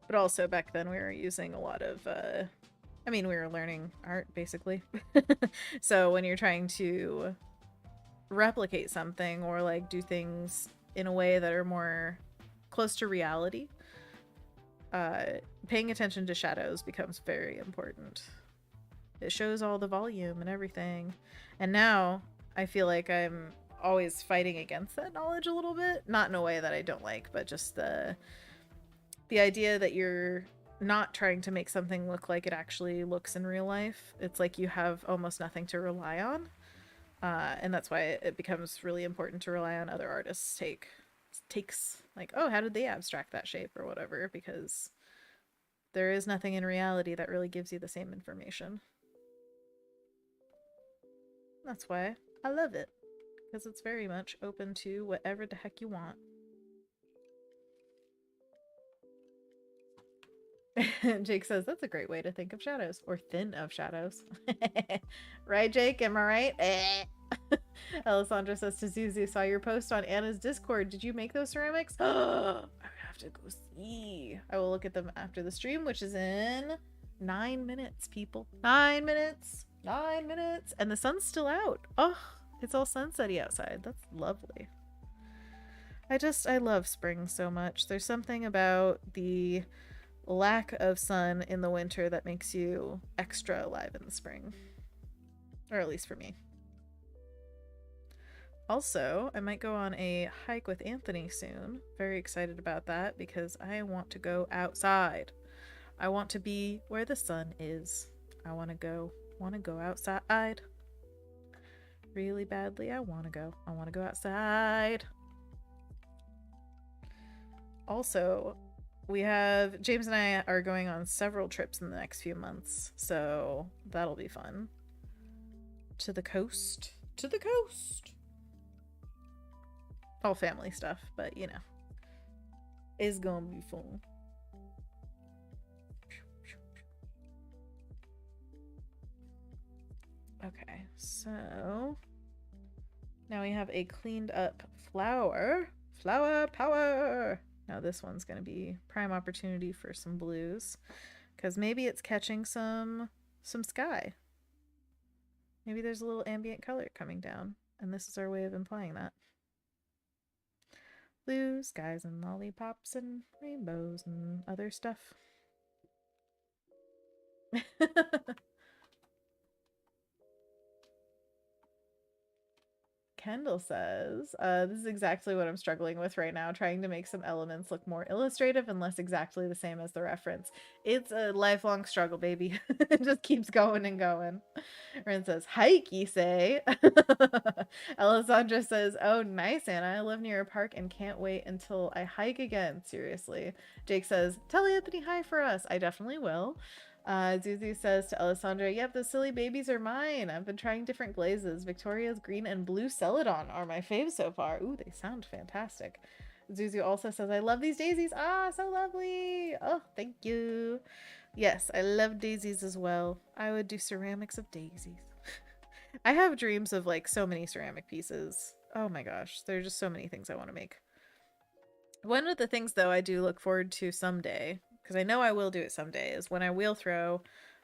But also back then we were using a lot of, I mean, we were learning art basically. So when you're trying to replicate something or like do things in a way that are more close to reality, paying attention to shadows becomes very important. It shows all the volume and everything. And now I feel like I'm always fighting against that knowledge a little bit. Not in a way that I don't like, but just the idea that you're not trying to make something look like it actually looks in real life. It's like you have almost nothing to rely on. And that's why it becomes really important to rely on other artists' takes. Like, oh, how did they abstract that shape or whatever? Because there is nothing in reality that really gives you the same information. That's why I love it. Because it's very much open to whatever the heck you want. Jake says that's a great way to think of shadows, or thin of shadows. Right, Jake? Am I right? Alessandra says to Zuzu, saw your post on Anna's Discord. Did you make those ceramics? I have to go see. I will look at them after the stream, which is in 9 minutes, people. 9 minutes. 9 minutes. And the sun's still out. Oh, it's all sunsetty outside. That's lovely. I love spring so much. There's something about the lack of sun in the winter that makes you extra alive in the spring. Or at least for me. Also, I might go on a hike with Anthony soon. Very excited about that because I want to go outside. I want to be where the sun is. I want to go outside. Really badly, I want to go outside. Also, we have James and I are going on several trips in the next few months, so that'll be fun. To the coast. All family stuff, but you know, it's gonna be fun. Okay, so now we have a cleaned up flower power. Now this one's gonna be prime opportunity for some blues, because maybe it's catching some sky. Maybe there's a little ambient color coming down, and this is our way of implying that. Blue skies and lollipops and rainbows and other stuff. Kendall says, this is exactly what I'm struggling with right now, trying to make some elements look more illustrative and less exactly the same as the reference. It's a lifelong struggle, baby. It just keeps going and going. Ren says, hike, you say? Alessandra says, oh, nice, Anna. I live near a park and can't wait until I hike again. Seriously. Jake says, tell Anthony hi for us. I definitely will. Zuzu says to Alessandra, yep, the silly babies are mine. I've been trying different glazes. Victoria's green and blue celadon are my faves so far. Ooh, they sound fantastic. Zuzu also says, I love these daisies. Ah, so lovely. Oh, thank you. Yes, I love daisies as well. I would do ceramics of daisies. I have dreams of like so many ceramic pieces. Oh my gosh, there are just so many things I want to make. One of the things though I do look forward to someday, because I know I will do it someday, is when I wheel throw,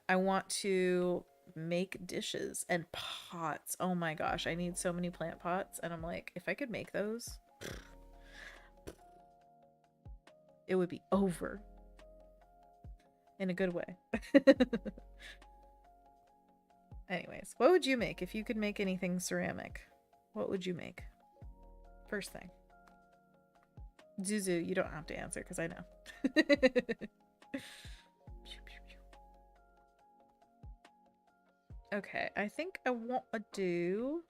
I want to make dishes and pots. Oh my gosh, I need so many plant pots, and I'm like, if I could make those, it would be over. In a good way. Anyways, what would you make if you could make anything ceramic? What would you make? First thing. Zuzu, you don't have to answer because I know. Okay, I think I want to do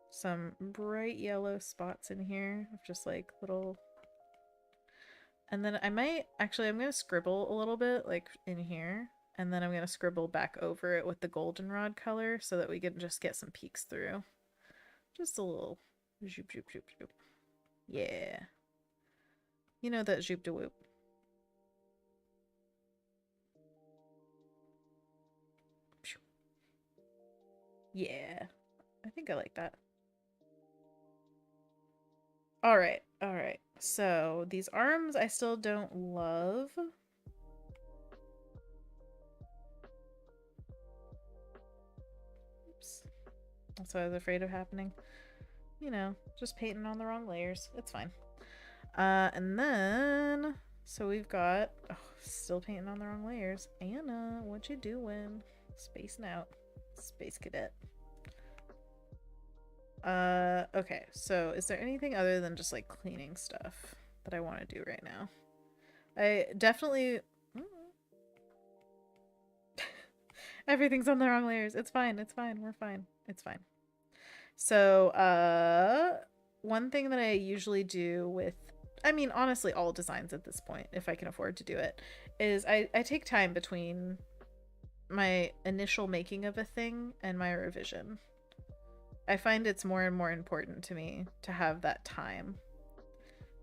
some bright yellow spots in here of just like little And then I'm going to scribble a little bit like in here. And then I'm going to scribble back over it with the goldenrod color so that we can just get some peeks through. Just a little zoop, zoop, zoop, zoop. Yeah. You know that zoop de whoop. Yeah. I think I like that. All right. All right. So these arms I still don't love. Oops. That's what I was afraid of happening. You know, just painting on the wrong layers. It's fine. And then, so we've got, oh, still painting on the wrong layers. Anna, what you doing? Spacing out. Space cadet. Okay, so is there anything other than just like cleaning stuff that I want to do right now? I definitely everything's on the wrong layers. It's fine. It's fine. We're fine. It's fine. So, one thing that I usually do with, I mean, honestly, all designs at this point, if I can afford to do it, is I take time between my initial making of a thing and my revision. I find it's more and more important to me to have that time.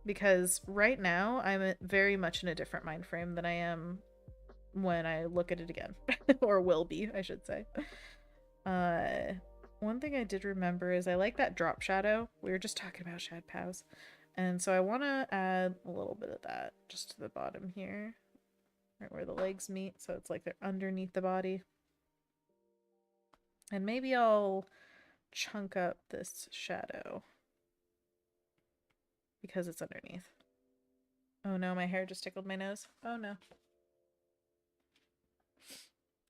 Because right now, I'm very much in a different mind frame than I am when I look at it again. Or will be, I should say. One thing I did remember is I like that drop shadow. We were just talking about shad pows. And so I want to add a little bit of that just to the bottom here. Right where the legs meet. So it's like they're underneath the body. And maybe I'll chunk up this shadow because it's underneath. Oh no, my hair just tickled my nose. Oh no.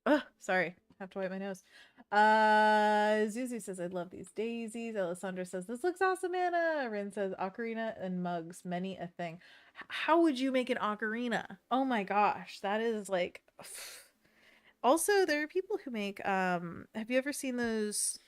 Oh, sorry. Have to wipe my nose. Zuzu says, I love these daisies. Alessandra says, this looks awesome, Anna. Rin says, ocarina and mugs, many a thing. How would you make an ocarina? Oh my gosh. That is like... Also, there are people who make, have you ever seen those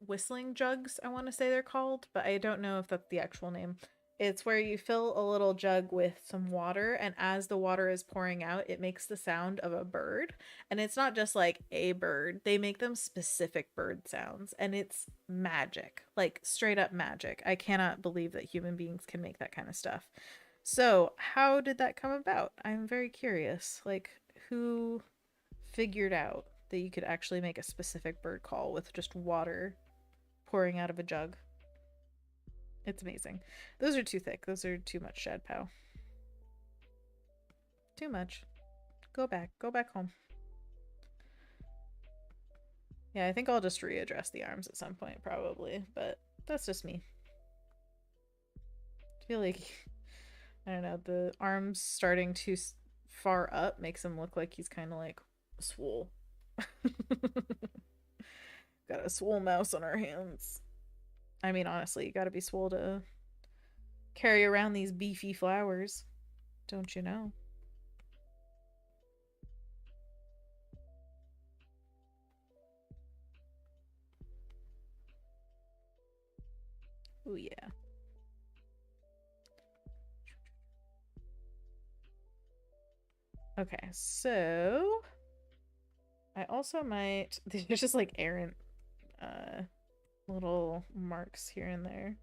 whistling jugs, I want to say they're called, but I don't know if that's the actual name. It's where you fill a little jug with some water, and as the water is pouring out, it makes the sound of a bird. And it's not just like a bird, they make them specific bird sounds, and it's magic, like straight up magic. I cannot believe that human beings can make that kind of stuff. So, how did that come about? I'm very curious. Like, who figured out that you could actually make a specific bird call with just water pouring out of a jug? It's amazing. Those are too thick. Those are too much shad pow. Too much. Go back. Go back home. Yeah, I think I'll just readdress the arms at some point, probably. But that's just me. I feel like, I don't know, the arms starting too far up makes him look like he's kind of like swole. Got a swole mouse on our hands. I mean, honestly, you gotta be swole to carry around these beefy flowers. Don't you know? Oh yeah. Okay, so I also might, there's just like errant little marks here and there.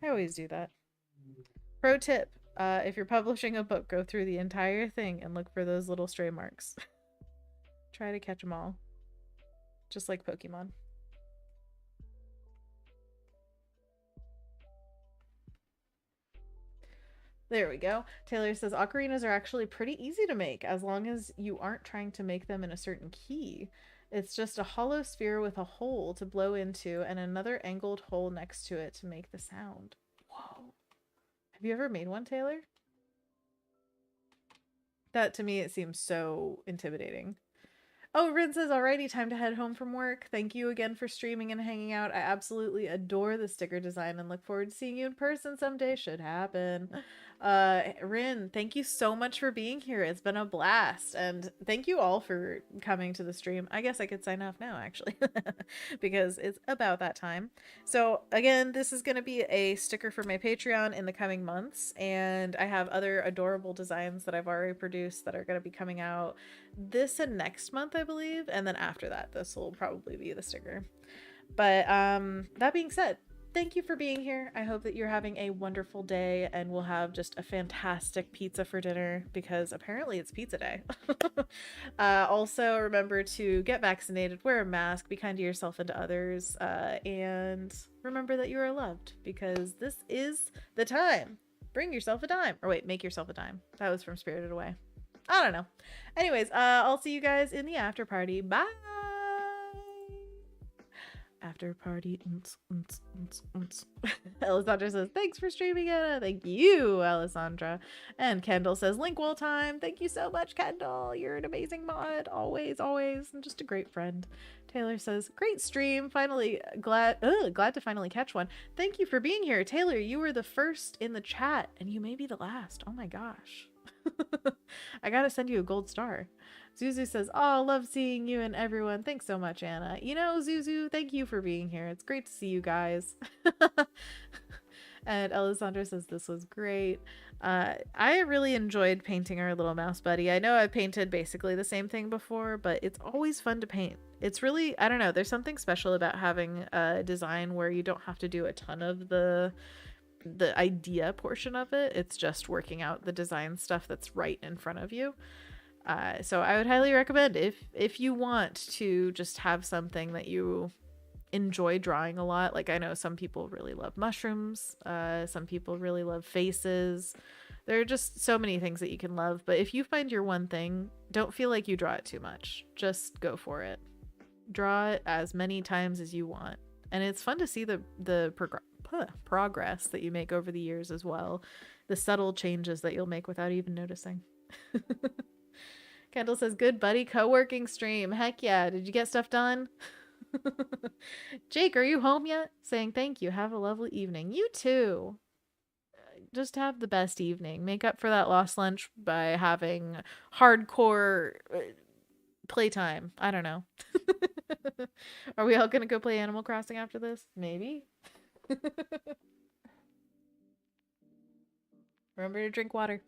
I always do that. Pro tip, if you're publishing a book, go through the entire thing and look for those little stray marks. Try to catch them all. Just like Pokemon. There we go. Taylor says ocarinas are actually pretty easy to make as long as you aren't trying to make them in a certain key. It's just a hollow sphere with a hole to blow into and another angled hole next to it to make the sound. Whoa. Have you ever made one, Taylor? That to me, it seems so intimidating. Oh, Rin says, alrighty, time to head home from work. Thank you again for streaming and hanging out. I absolutely adore the sticker design and look forward to seeing you in person someday. Should happen. Rin, thank you so much for being here. It's been a blast. And thank you all for coming to the stream. I guess I could sign off now, actually, because it's about that time. So again, this is going to be a sticker for my Patreon in the coming months. And I have other adorable designs that I've already produced that are going to be coming out this and next month, I believe, and then after that this will probably be the sticker. But that being said, thank you for being here. I hope that you're having a wonderful day and we'll have just a fantastic pizza for dinner because apparently it's pizza day. Also remember to get vaccinated, wear a mask, be kind to yourself and to others, and remember that you are loved because this is the time. Bring yourself a dime, or wait, make yourself a dime. That was from Spirited Away. I don't know. Anyways, I'll see you guys in the after party. Bye. After party. Alessandra says, thanks for streaming, Anna. Thank you, Alessandra. And Kendall says, link wall time. Thank you so much, Kendall. You're an amazing mod. Always, always. And just a great friend. Taylor says, great stream. Finally, glad to finally catch one. Thank you for being here. Taylor, you were the first in the chat, and you may be the last. Oh my gosh. I gotta send you a gold star. Zuzu says, oh, love seeing you and everyone. Thanks so much, Anna. You know, Zuzu, thank you for being here. It's great to see you guys. And Alessandra says this was great. I really enjoyed painting our little mouse buddy. I know I've painted basically the same thing before, but it's always fun to paint. It's really, I don't know, there's something special about having a design where you don't have to do a ton of the idea portion of it. It's just working out the design stuff that's right in front of you. So I would highly recommend if you want to just have something that you enjoy drawing a lot. Like I know some people really love mushrooms. Some people really love faces. There are just so many things that you can love. But if you find your one thing, don't feel like you draw it too much. Just go for it. Draw it as many times as you want. And it's fun to see the progress that you make over the years as well. The subtle changes that you'll make without even noticing. Kendall says, good buddy co-working stream. Heck yeah. Did you get stuff done? Jake, are you home yet? Saying thank you. Have a lovely evening. You too. Just have the best evening. Make up for that lost lunch by having hardcore playtime. I don't know. Are we all gonna go play Animal Crossing after this? Maybe. Remember to drink water.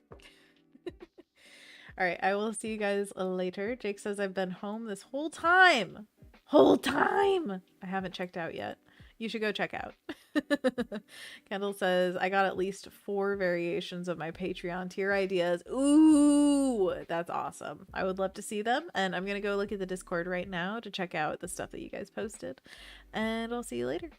All right, I will see you guys later. Jake says I've been home this whole time. I haven't checked out yet. You should go check out. Kendall says I got at least 4 variations of my Patreon tier ideas. Ooh, that's awesome. I would love to see them. And I'm going to go look at the Discord right now to check out the stuff that you guys posted. And I'll see you later.